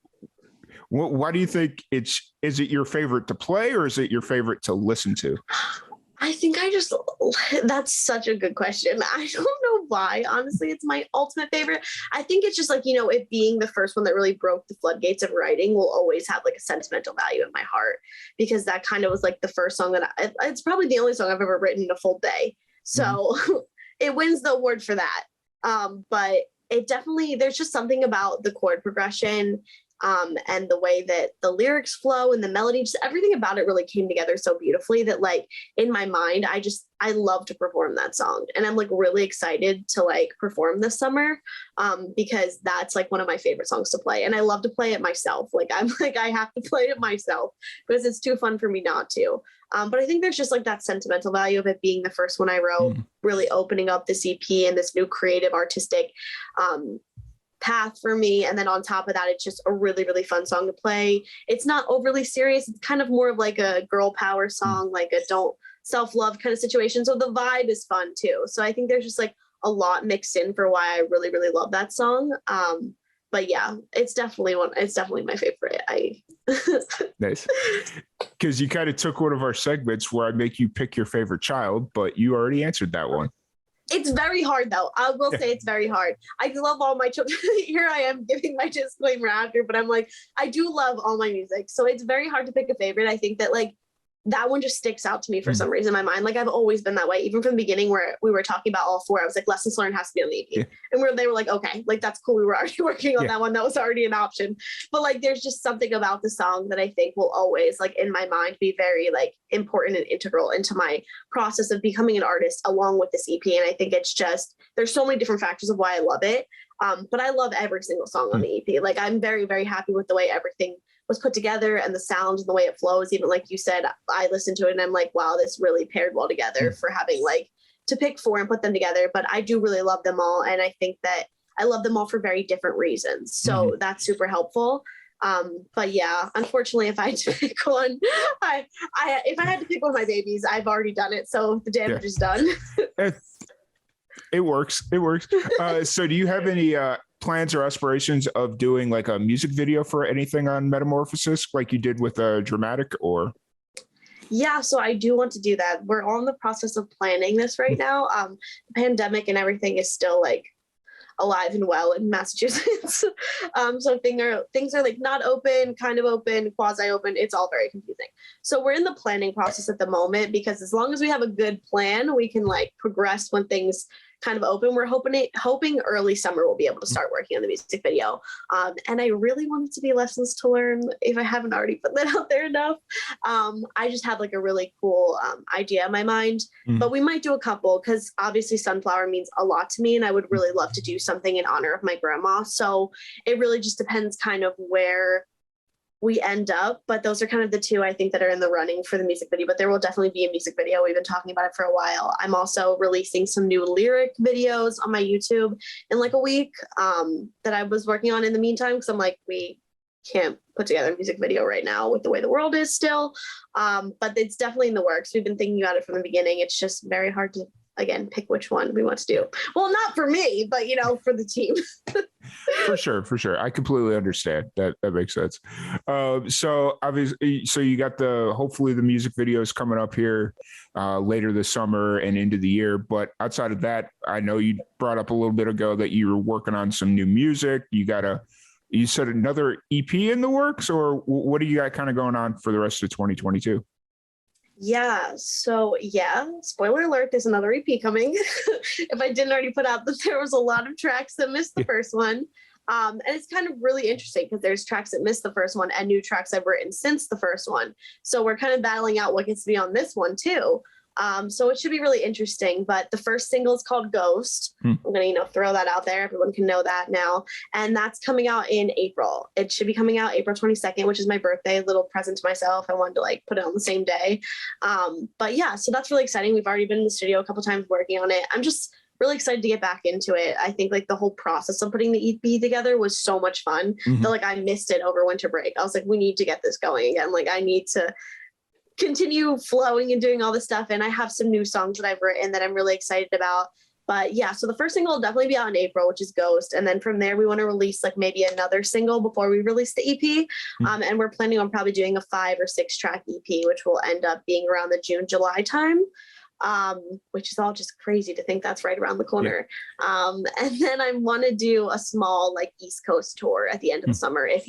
Why do you think is it your favorite to play, or is it your favorite to listen to? I think that's such a good question. I don't know why, honestly, it's my ultimate favorite. I think it's just like, it being the first one that really broke the floodgates of writing will always have like a sentimental value in my heart, because that kind of was like the first song that it's probably the only song I've ever written in a full day. So it wins the award for that. But it definitely, there's just something about the chord progression and the way that the lyrics flow and the melody, just everything about it really came together so beautifully that like in my mind, I love to perform that song. And I'm like really excited to like perform this summer because that's like one of my favorite songs to play. And I love to play it myself. Like I'm like, I have to play it myself because it's too fun for me not to. But I think there's just like that sentimental value of it being the first one I wrote, really opening up this EP and this new creative artistic path for me. And then on top of that, it's just a really, really fun song to play. It's not overly serious. It's kind of more of like a girl power song, like a don't self-love kind of situation. So the vibe is fun too. So I think there's just like a lot mixed in for why I really, really love that song. But yeah, it's definitely my favorite. Nice. Because you kind of took one of our segments where I make you pick your favorite child, but you already answered that one. It's very hard though. I will say it's very hard. I love all my children. Here I am giving my disclaimer after, but I'm like, I do love all my music. So it's very hard to pick a favorite. I think that like that one just sticks out to me for some reason in my mind. Like I've always been that way, even from the beginning where we were talking about all four. I was like, Lessons Learned has to be on the EP. And they were like, okay, like that's cool. We were already working on that one. That was already an option. But like, there's just something about the song that I think will always like in my mind be very like important and integral into my process of becoming an artist along with this EP. And I think it's just, there's so many different factors of why I love it. But I love every single song on the EP. Like I'm very, very happy with the way everything was put together and the sounds and the way it flows. Even like you said, I listened to it and I'm like, wow, this really paired well together for having like to pick four and put them together. But I do really love them all. And I think that I love them all for very different reasons. So that's super helpful. But yeah, unfortunately, if I had to pick one, if I had to pick one of my babies, I've already done it. So the damage is done. It works. So do you have any plans or aspirations of doing like a music video for anything on Metamorphosis like you did with Dramatic or? Yeah, so I do want to do that. We're all in the process of planning this right now. The pandemic and everything is still like alive and well in Massachusetts. So things are like not open, kind of open, quasi open. It's all very confusing. So we're in the planning process at the moment because as long as we have a good plan, we can like progress when things kind of open. We're hoping early summer we'll be able to start working on the music video. And I really want it to be Lessons to Learn if I haven't already put that out there enough. I just have like a really cool idea in my mind, but we might do a couple because obviously Sunflower means a lot to me and I would really love to do something in honor of my grandma. So it really just depends kind of where we end up, but those are kind of the two I think that are in the running for the music video, but there will definitely be a music video. We've been talking about it for a while. I'm also releasing some new lyric videos on my YouTube in like a week that I was working on in the meantime, because I'm like, we can't put together a music video right now with the way the world is still, but it's definitely in the works. We've been thinking about it from the beginning. It's just very hard to, again, pick which one we want to do. Well, not for me, but, for the team. For sure. I completely understand. That makes sense. So obviously, you got hopefully the music videos coming up here later this summer and into the year. But outside of that, I know you brought up a little bit ago that you were working on some new music. You said another EP in the works, or what do you got kind of going on for the rest of 2022? Yeah, so spoiler alert, there's another EP coming. If I didn't already put out that there was a lot of tracks that missed the first one. And it's kind of really interesting because there's tracks that missed the first one and new tracks I've written since the first one. So we're kind of battling out what gets to be on this one too. So it should be really interesting. But the first single is called Ghost. I'm going to, throw that out there. Everyone can know that now. And that's coming out in April. It should be coming out April 22nd, which is my birthday, a little present to myself. I wanted to like put it on the same day. But yeah, so that's really exciting. We've already been in the studio a couple times working on it. I'm just really excited to get back into it. I think like the whole process of putting the EP together was so much fun that like I missed it over winter break. I was like, we need to get this going again. Like I need to continue flowing and doing all this stuff. And I have some new songs that I've written that I'm really excited about. But yeah, so the first single will definitely be out in April, which is Ghost. And then from there, we want to release like maybe another single before we release the EP. And we're planning on probably doing a 5 or 6 track EP, which will end up being around the June, July time, which is all just crazy to think that's right around the corner. And then I want to do a small like East Coast tour at the end of the summer, if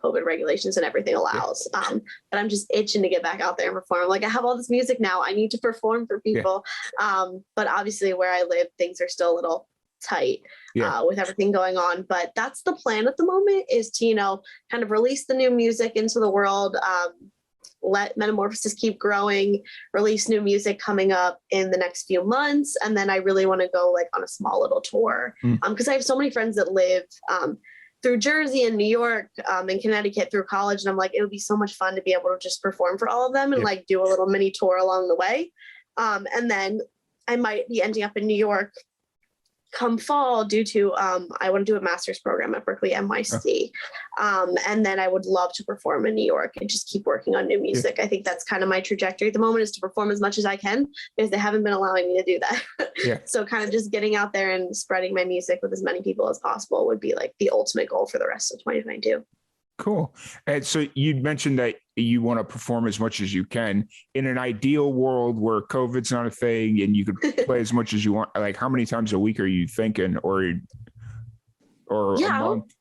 COVID regulations and everything allows. But I'm just itching to get back out there and perform. Like I have all this music now. I need to perform for people. But obviously where I live, things are still a little tight with everything going on. But that's the plan at the moment, is to, kind of release the new music into the world, let Metamorphosis keep growing, release new music coming up in the next few months. And then I really want to go like on a small little tour. Because I have so many friends that live through Jersey and New York and Connecticut through college. And I'm like, it would be so much fun to be able to just perform for all of them and like do a little mini tour along the way. And then I might be ending up in New York come fall, due to I want to do a master's program at Berkeley NYC, and then I would love to perform in New York and just keep working on new music. I think that's kind of my trajectory at the moment, is to perform as much as I can, because they haven't been allowing me to do that. So kind of just getting out there and spreading my music with as many people as possible would be like the ultimate goal for the rest of 2022. Cool. And so you'd mentioned that you want to perform as much as you can. In an ideal world where COVID's not a thing and you could play as much as you want, like how many times a week are you thinking, or a month?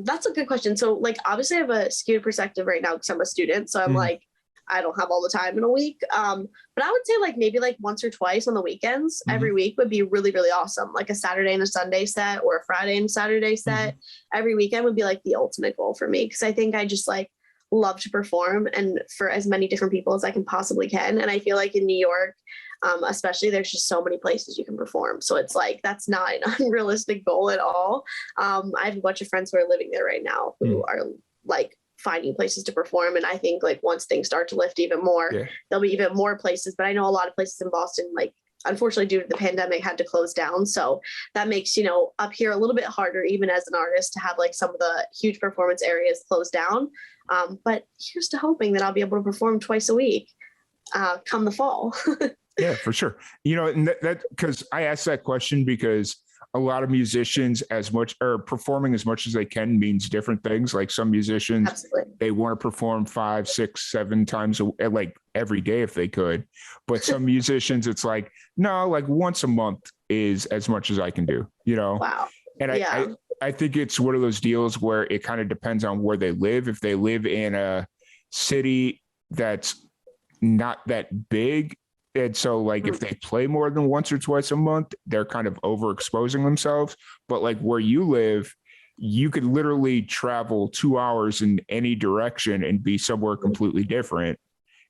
That's a good question. So like, obviously I have a skewed perspective right now because I'm a student. So I'm like, I don't have all the time in a week. But I would say like maybe like once or twice on the weekends every week would be really, really awesome. Like a Saturday and a Sunday set, or a Friday and Saturday set every weekend would be like the ultimate goal for me. Cause I think I just like love to perform, and for as many different people as I can possibly can. And I feel like in New York, especially, there's just so many places you can perform. So it's like, that's not an unrealistic goal at all. I have a bunch of friends who are living there right now who are like finding places to perform. And I think like once things start to lift even more, there'll be even more places. But I know a lot of places in Boston, like unfortunately due to the pandemic, had to close down. So that makes, you know, up here a little bit harder, even as an artist, to have like some of the huge performance areas closed down. But here's to hoping that I'll be able to perform twice a week come the fall. Yeah, for sure. You know, and that because I asked that question because a lot of musicians, as much or performing as much as they can, means different things. Like some musicians, they want to perform 5, 6, 7 times like every day if they could. But some musicians, it's like, no, like once a month is as much as I can do, you know? Wow. And I think it's one of those deals where it kind of depends on where they live. If they live in a city that's not that big, and so like if they play more than once or twice a month, they're kind of overexposing themselves. But like where you live, you could literally travel 2 hours in any direction and be somewhere completely different.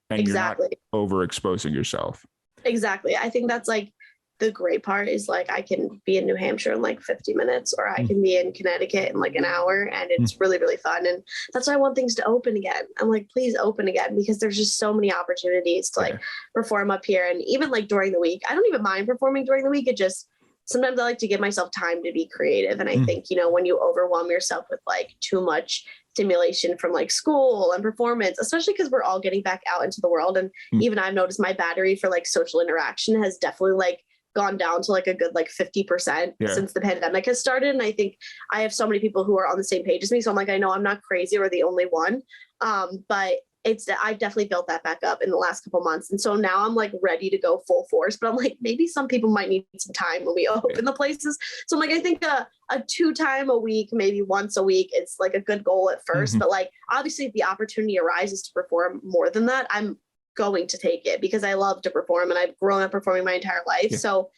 And you're not overexposing yourself. Exactly. I think that's like the great part, is like I can be in New Hampshire in like 50 minutes, or I can be in Connecticut in like an hour, and it's really, really fun. And that's why I want things to open again. I'm like, please open again, because there's just so many opportunities to like perform up here. And even like during the week, I don't even mind performing during the week. It just, sometimes I like to give myself time to be creative. And I think, you know, when you overwhelm yourself with like too much stimulation from like school and performance, especially because we're all getting back out into the world. And even I've noticed my battery for like social interaction has definitely like gone down to like a good like 50% since the pandemic has started. And I think I have so many people who are on the same page as me. So I'm like, I know I'm not crazy or the only one. But I definitely built that back up in the last couple months. And so now I'm like ready to go full force, but I'm like, maybe some people might need some time when we open the places. So I'm like, I think a 2 time a week, maybe once a week, it's like a good goal at first. But like, obviously if the opportunity arises to perform more than that, I'm going to take it, because I love to perform and I've grown up performing my entire life. So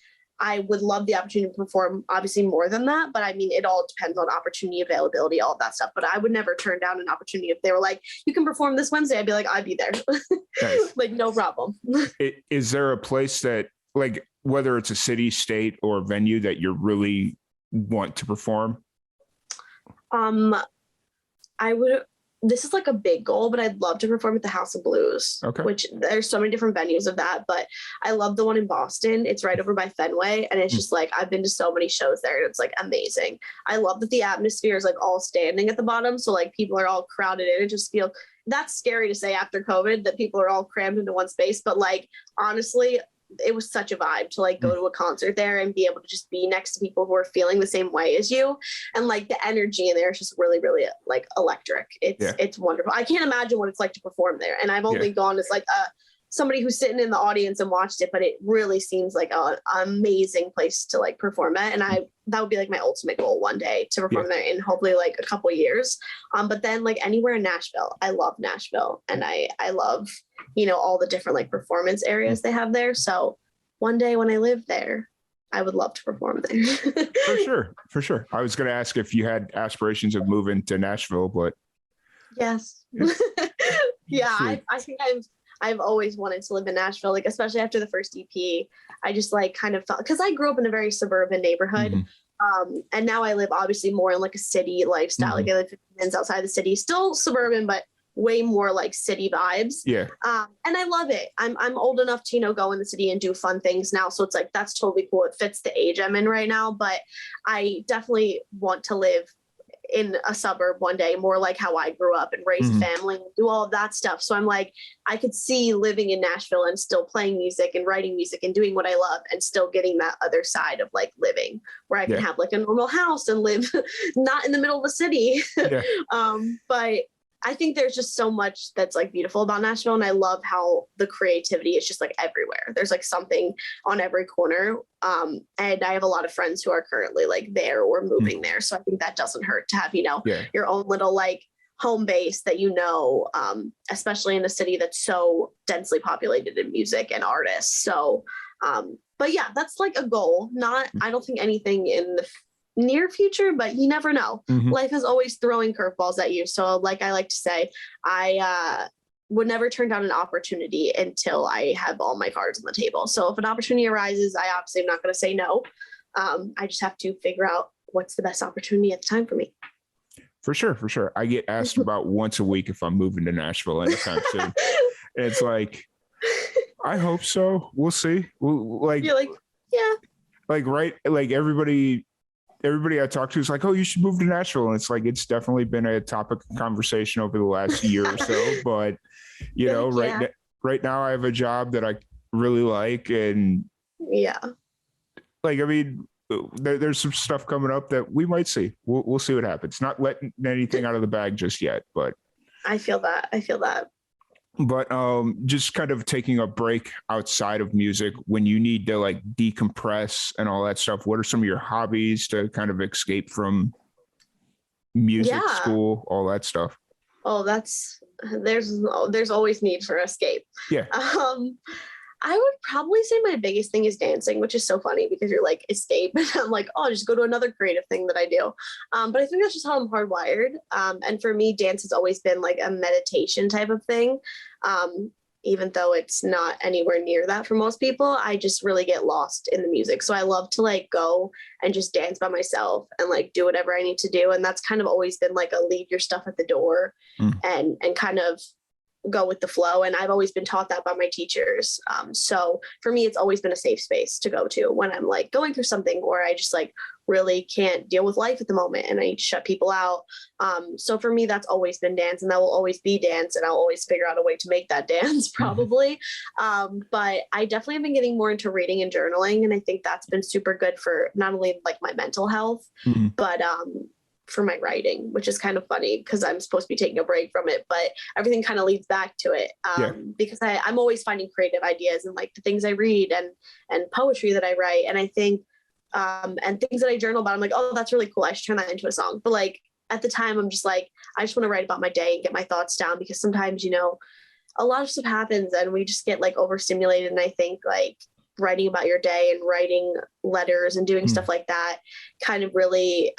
I would love the opportunity to perform obviously more than that. But I mean, it all depends on opportunity, availability, all of that stuff. But I would never turn down an opportunity if they were like, you can perform this Wednesday. I'd be like, I'd be there. Like, no problem. Is there a place that, like, whether it's a city, state, or venue that you really want to perform? This is like a big goal, but I'd love to perform at the House of Blues, which there's so many different venues of that, but I love the one in Boston. It's right over by Fenway. And it's just like, I've been to so many shows there and it's like amazing. I love that the atmosphere is like all standing at the bottom. So like people are all crowded in. It just feels, that's scary to say after COVID that people are all crammed into one space. But like, honestly, it was such a vibe to like go to a concert there and be able to just be next to people who are feeling the same way as you. And like the energy in there is just really, really like electric. It's wonderful. I can't imagine what it's like to perform there. And I've only gone as like somebody who's sitting in the audience and watched it, but it really seems like an amazing place to like perform at. And that would be like my ultimate goal one day, to perform there in hopefully like a couple of years. But then like anywhere in Nashville, I love Nashville, and I love, you know, all the different like performance areas they have there. So one day when I live there, I would love to perform there. For sure. I was going to ask if you had aspirations of moving to Nashville, but yes. I think I've always wanted to live in Nashville, like especially after the first EP. I just like kind of felt, because I grew up in a very suburban neighborhood. And now I live obviously more in like a city lifestyle. Like I live 15 minutes outside the city, still suburban, but way more like city vibes. Yeah. And I love it. I'm old enough to, go in the city and do fun things now. So it's like, that's totally cool. It fits the age I'm in right now, but I definitely want to live in a suburb one day, more like how I grew up, and raise a family and do all of that stuff. So I'm like, I could see living in Nashville and still playing music and writing music and doing what I love, and still getting that other side of like living where I can have like a normal house and live not in the middle of the city. Yeah. But I think there's just so much that's like beautiful about Nashville. And I love how the creativity is just like everywhere. There's like something on every corner. And I have a lot of friends who are currently like there or moving there. So I think that doesn't hurt to have, your own little like home base that, especially in a city that's so densely populated in music and artists. So, but yeah, that's like a goal. I don't think anything in the near future, but you never know. Life is always throwing curveballs at you. So like I like to say, I would never turn down an opportunity until I have all my cards on the table. So if an opportunity arises, I obviously am not going to say no. I just have to figure out what's the best opportunity at the time for me. For sure. I get asked about once a week if I'm moving to Nashville anytime soon. And it's like, I hope so. We'll see. You're like, yeah. Like, right. Like everybody I talk to is like, oh, you should move to Nashville. And it's like, it's definitely been a topic of conversation over the last year or so. But, right now I have a job that I really like. And there's some stuff coming up that we might see. We'll see what happens. Not letting anything out of the bag just yet, but I feel that. But just kind of taking a break outside of music when you need to like decompress and all that stuff. What are some of your hobbies to kind of escape from music, school, all that stuff? Oh, there's always need for escape. Yeah. I would probably say my biggest thing is dancing, which is so funny because you're like escape. And I'm like, oh, just go to another creative thing that I do. But I think that's just how I'm hardwired. And for me, dance has always been like a meditation type of thing. Even though it's not anywhere near that for most people, I just really get lost in the music. So I love to like go and just dance by myself and like do whatever I need to do. And that's kind of always been like a leave your stuff at the door and kind of go with the flow. And I've always been taught that by my teachers. So for me, it's always been a safe space to go to when I'm like going through something or I just like really can't deal with life at the moment and I need to shut people out. So for me, that's always been dance and that will always be dance. And I'll always figure out a way to make that dance probably. But I definitely have been getting more into reading and journaling. And I think that's been super good for not only like my mental health, but for my writing, which is kind of funny because I'm supposed to be taking a break from it, but everything kind of leads back to it because I'm always finding creative ideas and like the things I read and poetry that I write. And I think, and things that I journal about, I'm like, oh, that's really cool. I should turn that into a song. But like at the time, I'm just like, I just want to write about my day and get my thoughts down because sometimes, a lot of stuff happens and we just get like overstimulated. And I think like writing about your day and writing letters and doing stuff like that kind of really,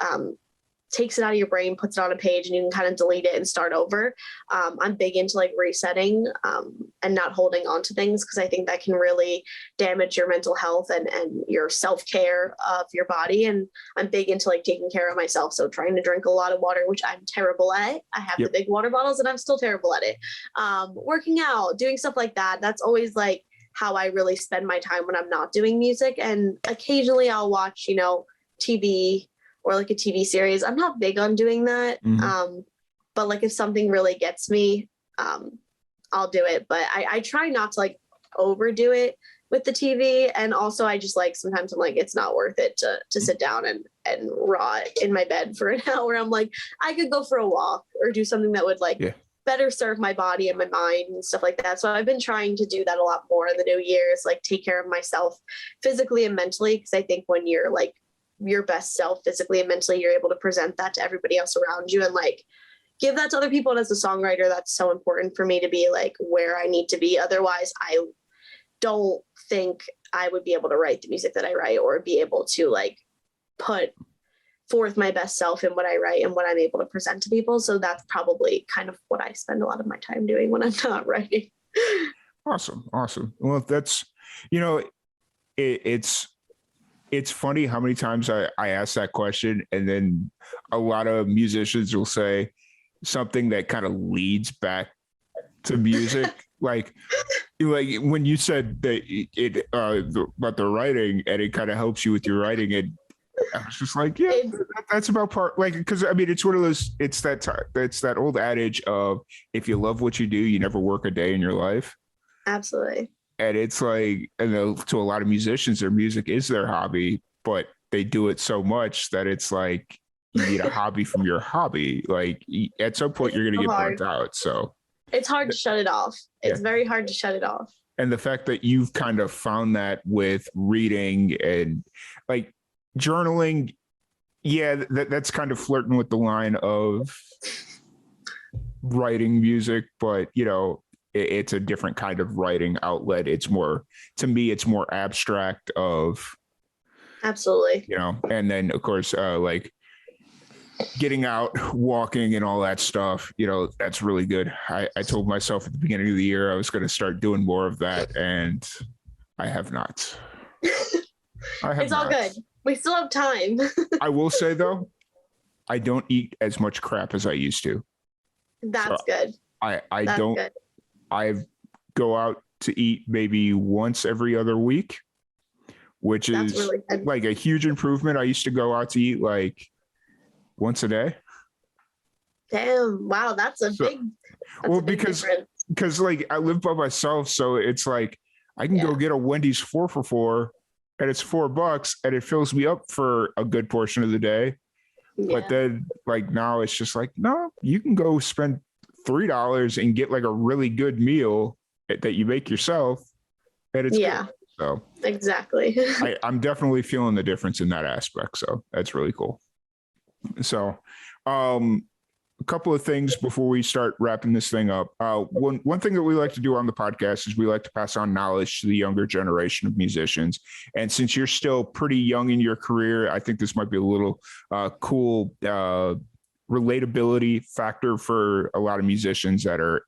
takes it out of your brain, puts it on a page, and you can kind of delete it and start over. I'm big into like resetting and not holding on to things because I think that can really damage your mental health and your self-care of your body. And I'm big into like taking care of myself. So trying to drink a lot of water, which I'm terrible at. I have the big water bottles and I'm still terrible at it. Working out, doing stuff like that. That's always like how I really spend my time when I'm not doing music. And occasionally I'll watch, TV or like a TV series. I'm not big on doing that. But like if something really gets me, I'll do it. But I try not to like overdo it with the TV. And also I just like, sometimes I'm like, it's not worth it to sit down and rot in my bed for an hour. I'm like, I could go for a walk or do something that would like better serve my body and my mind and stuff like that. So I've been trying to do that a lot more in the new years, like take care of myself physically and mentally. Cause I think when you're like your best self physically and mentally, you're able to present that to everybody else around you and like give that to other people. And as a songwriter, that's so important for me to be like where I need to be. Otherwise, I don't think I would be able to write the music that I write or be able to like put forth my best self in what I write and what I'm able to present to people. So that's probably kind of what I spend a lot of my time doing when I'm not writing. Awesome. Well, that's, it's funny how many times I ask that question and then a lot of musicians will say, something that kind of leads back to music. like when you said that it about the writing and it kind of helps you with your writing, and I was just like, yeah, that's about part, like, because I mean, it's one of those, it's that old adage of, if you love what you do, you never work a day in your life. Absolutely. And it's like, to a lot of musicians, their music is their hobby, but they do it so much that it's like, you need a hobby from your hobby. Like, at some point, you're going to get burnt out. So it's hard to shut it off. It's very hard to shut it off. And the fact that you've kind of found that with reading and like journaling, that's kind of flirting with the line of writing music, but it's a different kind of writing outlet. It's more, to me, it's more abstract of, absolutely, and then of course, like getting out, walking and all that stuff, that's really good. I told myself at the beginning of the year I was going to start doing more of that, and I have not. It's all good. We still have time. I will say though, I don't eat as much crap as I used to. That's good. That's don't. Good. I go out to eat maybe once every other week, which is really like a huge improvement. I used to go out to eat like once a day. Damn. Wow. That's a big because like I live by myself. So it's like, I can go get a Wendy's 4 for $4 and it's $4 and it fills me up for a good portion of the day. Yeah. But then like now it's just like, no, you can go spend $3 and get like a really good meal that you make yourself. And it's good. So exactly. I'm definitely feeling the difference in that aspect. So that's really cool. So a couple of things before we start wrapping this thing up. One thing that we like to do on the podcast is we like to pass on knowledge to the younger generation of musicians. And since you're still pretty young in your career, I think this might be a little cool relatability factor for a lot of musicians that are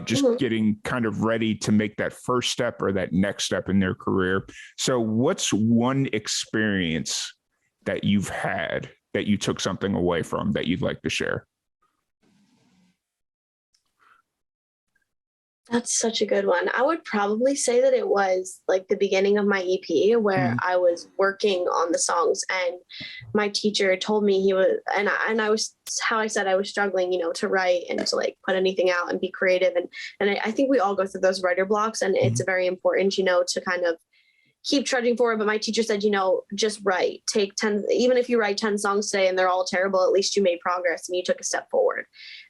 just getting kind of ready to make that first step or that next step in their career. So what's one experience that you've had that you took something away from that you'd like to share? That's such a good one. I would probably say that it was like the beginning of my EP where I was working on the songs, and my teacher told me he was, and I was, how I said I was struggling, to write and to like put anything out and be creative. And I think we all go through those writer blocks, and it's very important, to kind of keep trudging forward. But my teacher said, just write, take 10, even if you write 10 songs today and they're all terrible, at least you made progress and you took a step forward.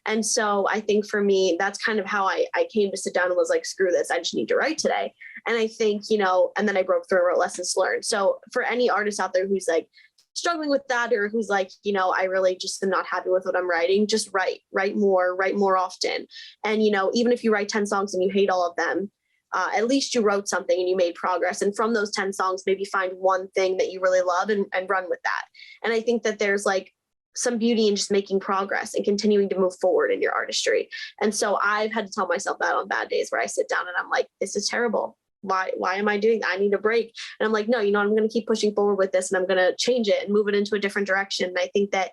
And so I think for me, that's kind of how I came to sit down and was like, screw this, I just need to write today. And I think, and then I broke through and wrote Lessons Learned. So for any artist out there who's like struggling with that, or who's like, I really just am not happy with what I'm writing, just write more often. And, even if you write 10 songs and you hate all of them, at least you wrote something and you made progress. And from those 10 songs, maybe find one thing that you really love and run with that. And I think that there's like some beauty in just making progress and continuing to move forward in your artistry. And so I've had to tell myself that on bad days where I sit down and I'm like, this is terrible. Why am I doing that? I need a break. And I'm like, no, I'm going to keep pushing forward with this, and I'm going to change it and move it into a different direction. And I think that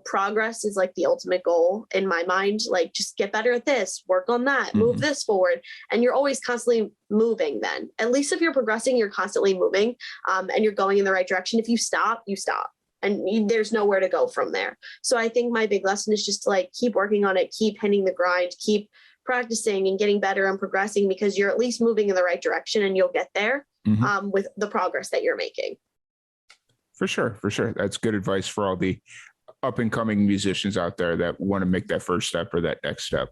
progress is like the ultimate goal in my mind. Like, just get better at this, work on that, move this forward. And you're always constantly moving then. At least if you're progressing, you're constantly moving and you're going in the right direction. If you stop, you stop. And there's nowhere to go from there. So I think my big lesson is just to like keep working on it, keep hitting the grind, keep practicing and getting better and progressing, because you're at least moving in the right direction and you'll get there with the progress that you're making. For sure. That's good advice for all the up and coming musicians out there that want to make that first step or that next step.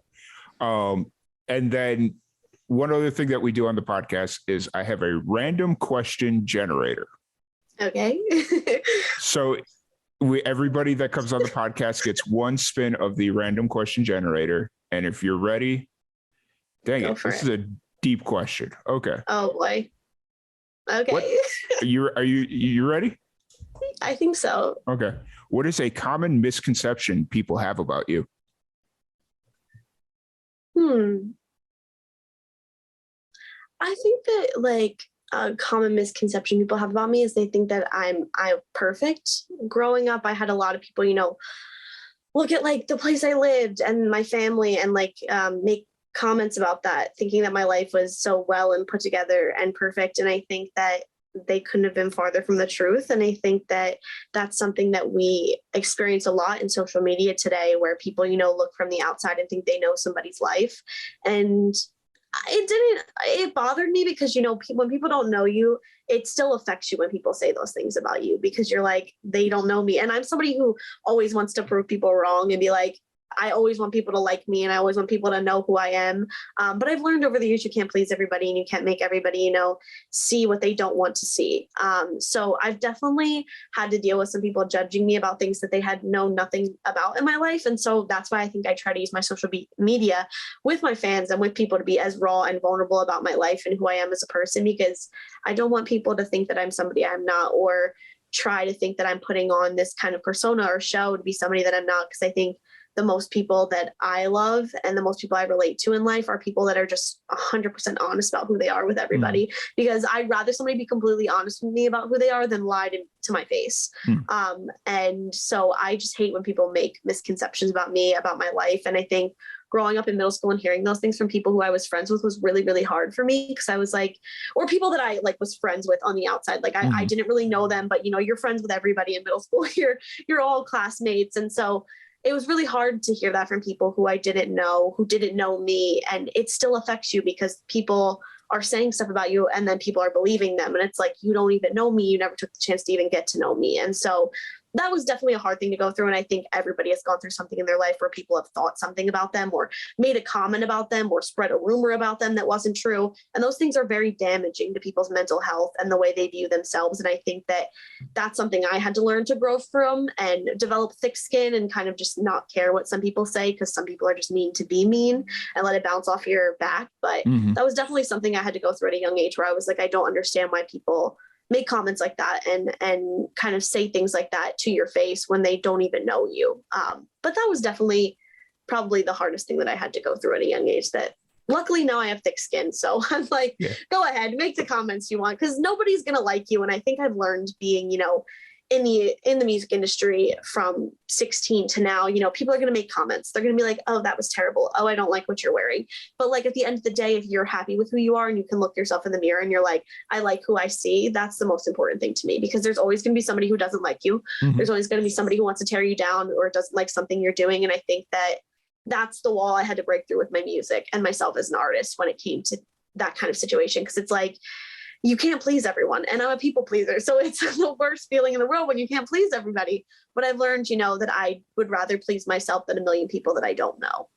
And then one other thing that we do on the podcast is I have a random question generator. Okay. So everybody that comes on the podcast gets one spin of the random question generator. And if you're ready, this is a deep question. Okay. Oh boy. Okay. Are you ready? I think so. Okay. What is a common misconception people have about you? I think that like a common misconception people have about me is they think that I'm perfect. Growing up, I had a lot of people, look at like the place I lived and my family and like make comments about that, thinking that my life was so well and put together and perfect. And I think that they couldn't have been farther from the truth. And I think that that's something that we experience a lot in social media today, where people, look from the outside and think they know somebody's life. And it bothered me because, when people don't know you, it still affects you when people say those things about you, because you're like, they don't know me. And I'm somebody who always wants to prove people wrong and be like, I always want people to like me and I always want people to know who I am. But I've learned over the years, you can't please everybody and you can't make everybody, see what they don't want to see. So I've definitely had to deal with some people judging me about things that they had known nothing about in my life. And so that's why I think I try to use my social media with my fans and with people to be as raw and vulnerable about my life and who I am as a person, because I don't want people to think that I'm somebody I'm not, or try to think that I'm putting on this kind of persona or show to be somebody that I'm not. Because I think the most people that I love and the most people I relate to in life are people that are just 100% honest about who they are with everybody, because I'd rather somebody be completely honest with me about who they are than lie to my face. And so I just hate when people make misconceptions about me, about my life. And I think growing up in middle school and hearing those things from people who I was friends with was really, really hard for me, because I was like, or people that I like was friends with on the outside. Like I didn't really know them, but you're friends with everybody in middle school. You're all classmates. And so it was really hard to hear that from people who I didn't know, who didn't know me. And it still affects you because people are saying stuff about you and then people are believing them. And it's like, you don't even know me. You never took the chance to even get to know me. And so that was definitely a hard thing to go through. And I think everybody has gone through something in their life where people have thought something about them or made a comment about them or spread a rumor about them that wasn't true. And those things are very damaging to people's mental health and the way they view themselves. And I think that that's something I had to learn to grow from and develop thick skin and kind of just not care what some people say, because some people are just mean to be mean and let it bounce off your back. But that was definitely something I had to go through at a young age, where I was like, I don't understand why people make comments like that and kind of say things like that to your face when they don't even know you. But that was definitely probably the hardest thing that I had to go through at a young age, that luckily now I have thick skin. So I'm like, go ahead, make the comments you want, because nobody's going to like you. And I think I've learned being, in the music industry from 16 to now, people are going to make comments. They're going to be like, oh, that was terrible. Oh, I don't like what you're wearing. But like at the end of the day, if you're happy with who you are and you can look yourself in the mirror and you're like, I like who I see, that's the most important thing to me, because there's always going to be somebody who doesn't like you. There's always going to be somebody who wants to tear you down or doesn't like something you're doing. And I think that that's the wall I had to break through with my music and myself as an artist when it came to that kind of situation. Because it's like, you can't please everyone. And I'm a people pleaser. So it's the worst feeling in the world when you can't please everybody. But I've learned, that I would rather please myself than a million people that I don't know.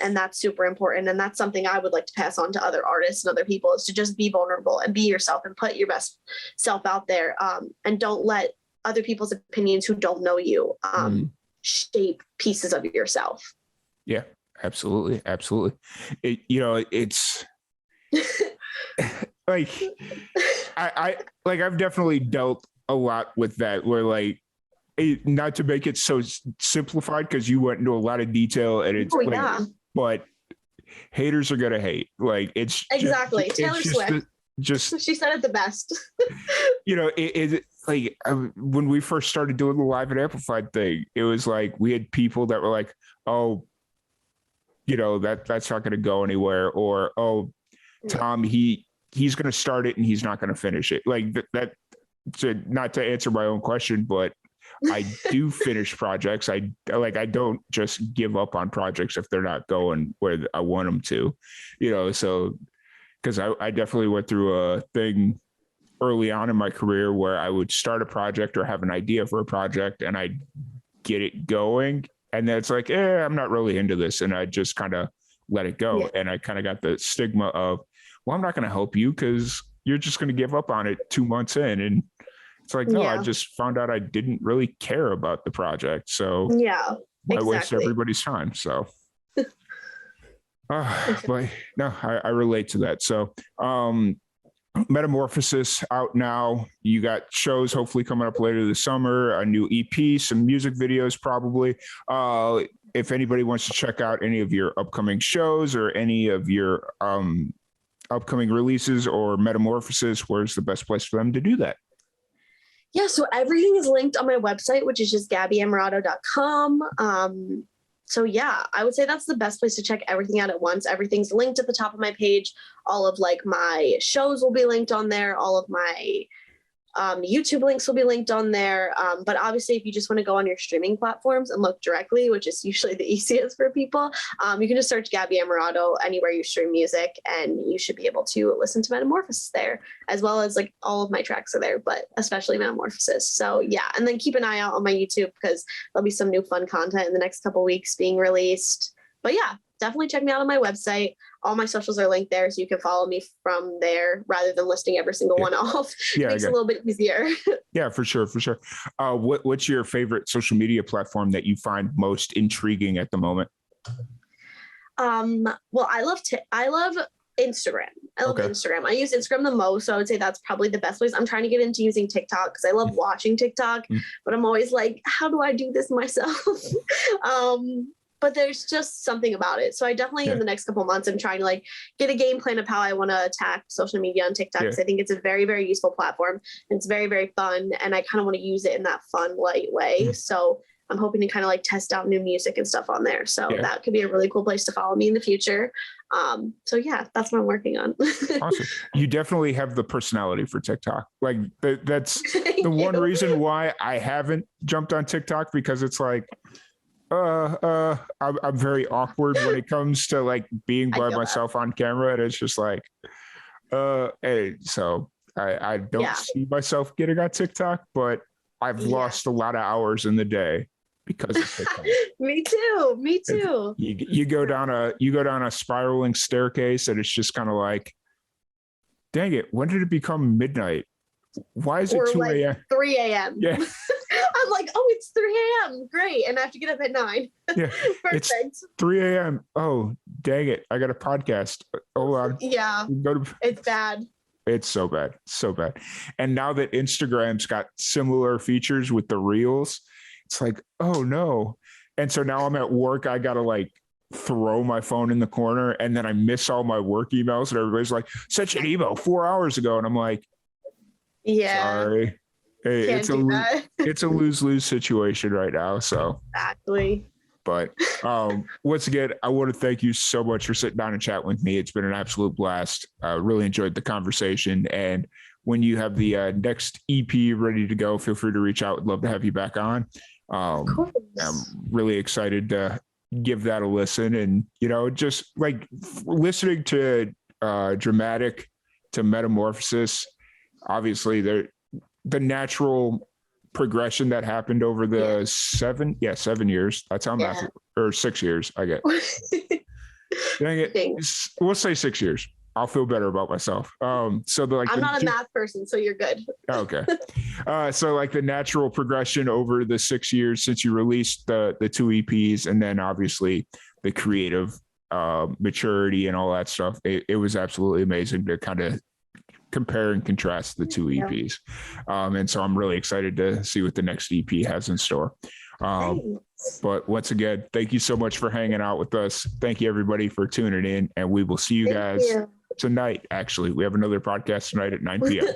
And that's super important. And that's something I would like to pass on to other artists and other people, is to just be vulnerable and be yourself and put your best self out there. And don't let other people's opinions who don't know you shape pieces of yourself. Yeah, absolutely. Absolutely. It's like, I've definitely dealt a lot with that, where like, not to make it so simplified, because you went into a lot of detail and it's but haters are going to hate. Like it's exactly. Taylor Swift. She said it the best. When we first started doing the Live and Amplified thing, it was like, we had people that were like, oh, that's not going to go anywhere. Or, oh, Tom, he's going to start it and he's not going to finish it. Like that, not to answer my own question, but I do finish projects. I don't just give up on projects if they're not going where I want them to, so, because I definitely went through a thing early on in my career where I would start a project or have an idea for a project and I get it going. And then it's like, I'm not really into this. And I just kind of let it go. And I kind of got the stigma of, well, I'm not going to help you because you're just going to give up on it 2 months in. And it's like, no, I just found out I didn't really care about the project. So why waste everybody's time? So, but no, I relate to that. So, Metamorphosis out now. You got shows hopefully coming up later this summer, a new EP, some music videos probably. If anybody wants to check out any of your upcoming shows or any of your upcoming releases or Metamorphosis, where's the best place for them to do that? Yeah, so everything is linked on my website, which is just gabiammirato.com. So yeah, I would say that's the best place to check everything out at once. Everything's linked at the top of my page. All of like my shows will be linked on there. All of my YouTube links will be linked on there. But obviously, if you just want to go on your streaming platforms and look directly, which is usually the easiest for people, you can just search Gabi Ammirato anywhere you stream music, and you should be able to listen to Metamorphosis there, as well as like all of my tracks are there, but especially Metamorphosis. So yeah, and then keep an eye out on my YouTube because there'll be some new fun content in the next couple weeks being released. But yeah, definitely check me out on my website. All my socials are linked there, so you can follow me from there rather than listing every single one off. Yeah, Makes it a little bit easier. Yeah, for sure. What's your favorite social media platform that you find most intriguing at the moment? Well, I love Instagram. I love Instagram. I use Instagram the most, so I would say that's probably the best place. I'm trying to get into using TikTok because I love watching TikTok, but I'm always like, how do I do this myself? But there's just something about it. So I definitely, in the next couple of months, I'm trying to like get a game plan of how I want to attack social media on TikTok. Because I think it's a very, very useful platform. And it's very, very fun. And I kind of want to use it in that fun, light way. So I'm hoping to kind of like test out new music and stuff on there. So that could be a really cool place to follow me in the future. So yeah, that's what I'm working on. Awesome. You definitely have the personality for TikTok. Like that's the one reason why I haven't jumped on TikTok, because it's like, I'm very awkward when it comes to like being by myself on camera, and it's just like, hey, so I don't see myself getting on TikTok, but I've lost a lot of hours in the day because of TikTok. Me too. You go down a spiraling staircase, and it's just kind of like, dang it, when did it become midnight? Why is it 2 a.m.? 3 a.m. Yeah. I'm like, oh, it's 3 a.m. Great. And I have to get up at 9. Yeah. It's 3 a.m. Oh, dang it. I got a podcast. Hold on. Yeah. It's bad. It's so bad. So bad. And now that Instagram's got similar features with the reels, it's like, oh no. And so now I'm at work. I got to like throw my phone in the corner, and then I miss all my work emails, and everybody's like, such an email 4 hours ago. And I'm like, sorry. Hey, it's a lose-lose situation right now. So exactly. But once again, I want to thank you so much for sitting down and chatting with me. It's been an absolute blast. Really enjoyed the conversation. And when you have the next EP ready to go, feel free to reach out. I'd love to have you back on. I'm really excited to give that a listen. And, just like listening to Dramatic to Metamorphosis, obviously the natural progression that happened over the 7 years. That's how math, or 6 years, I get. Dang it. We'll say 6 years. I'll feel better about myself. I'm not a math person, so you're good. Okay. So like the natural progression over the 6 years since you released the 2 EPs, and then obviously the creative maturity and all that stuff. It was absolutely amazing to kind of compare and contrast the 2 EPs. And so I'm really excited to see what the next EP has in store. But once again, thank you so much for hanging out with us. Thank you everybody for tuning in, and we will see you guys tonight. Actually, we have another podcast tonight at 9 p.m.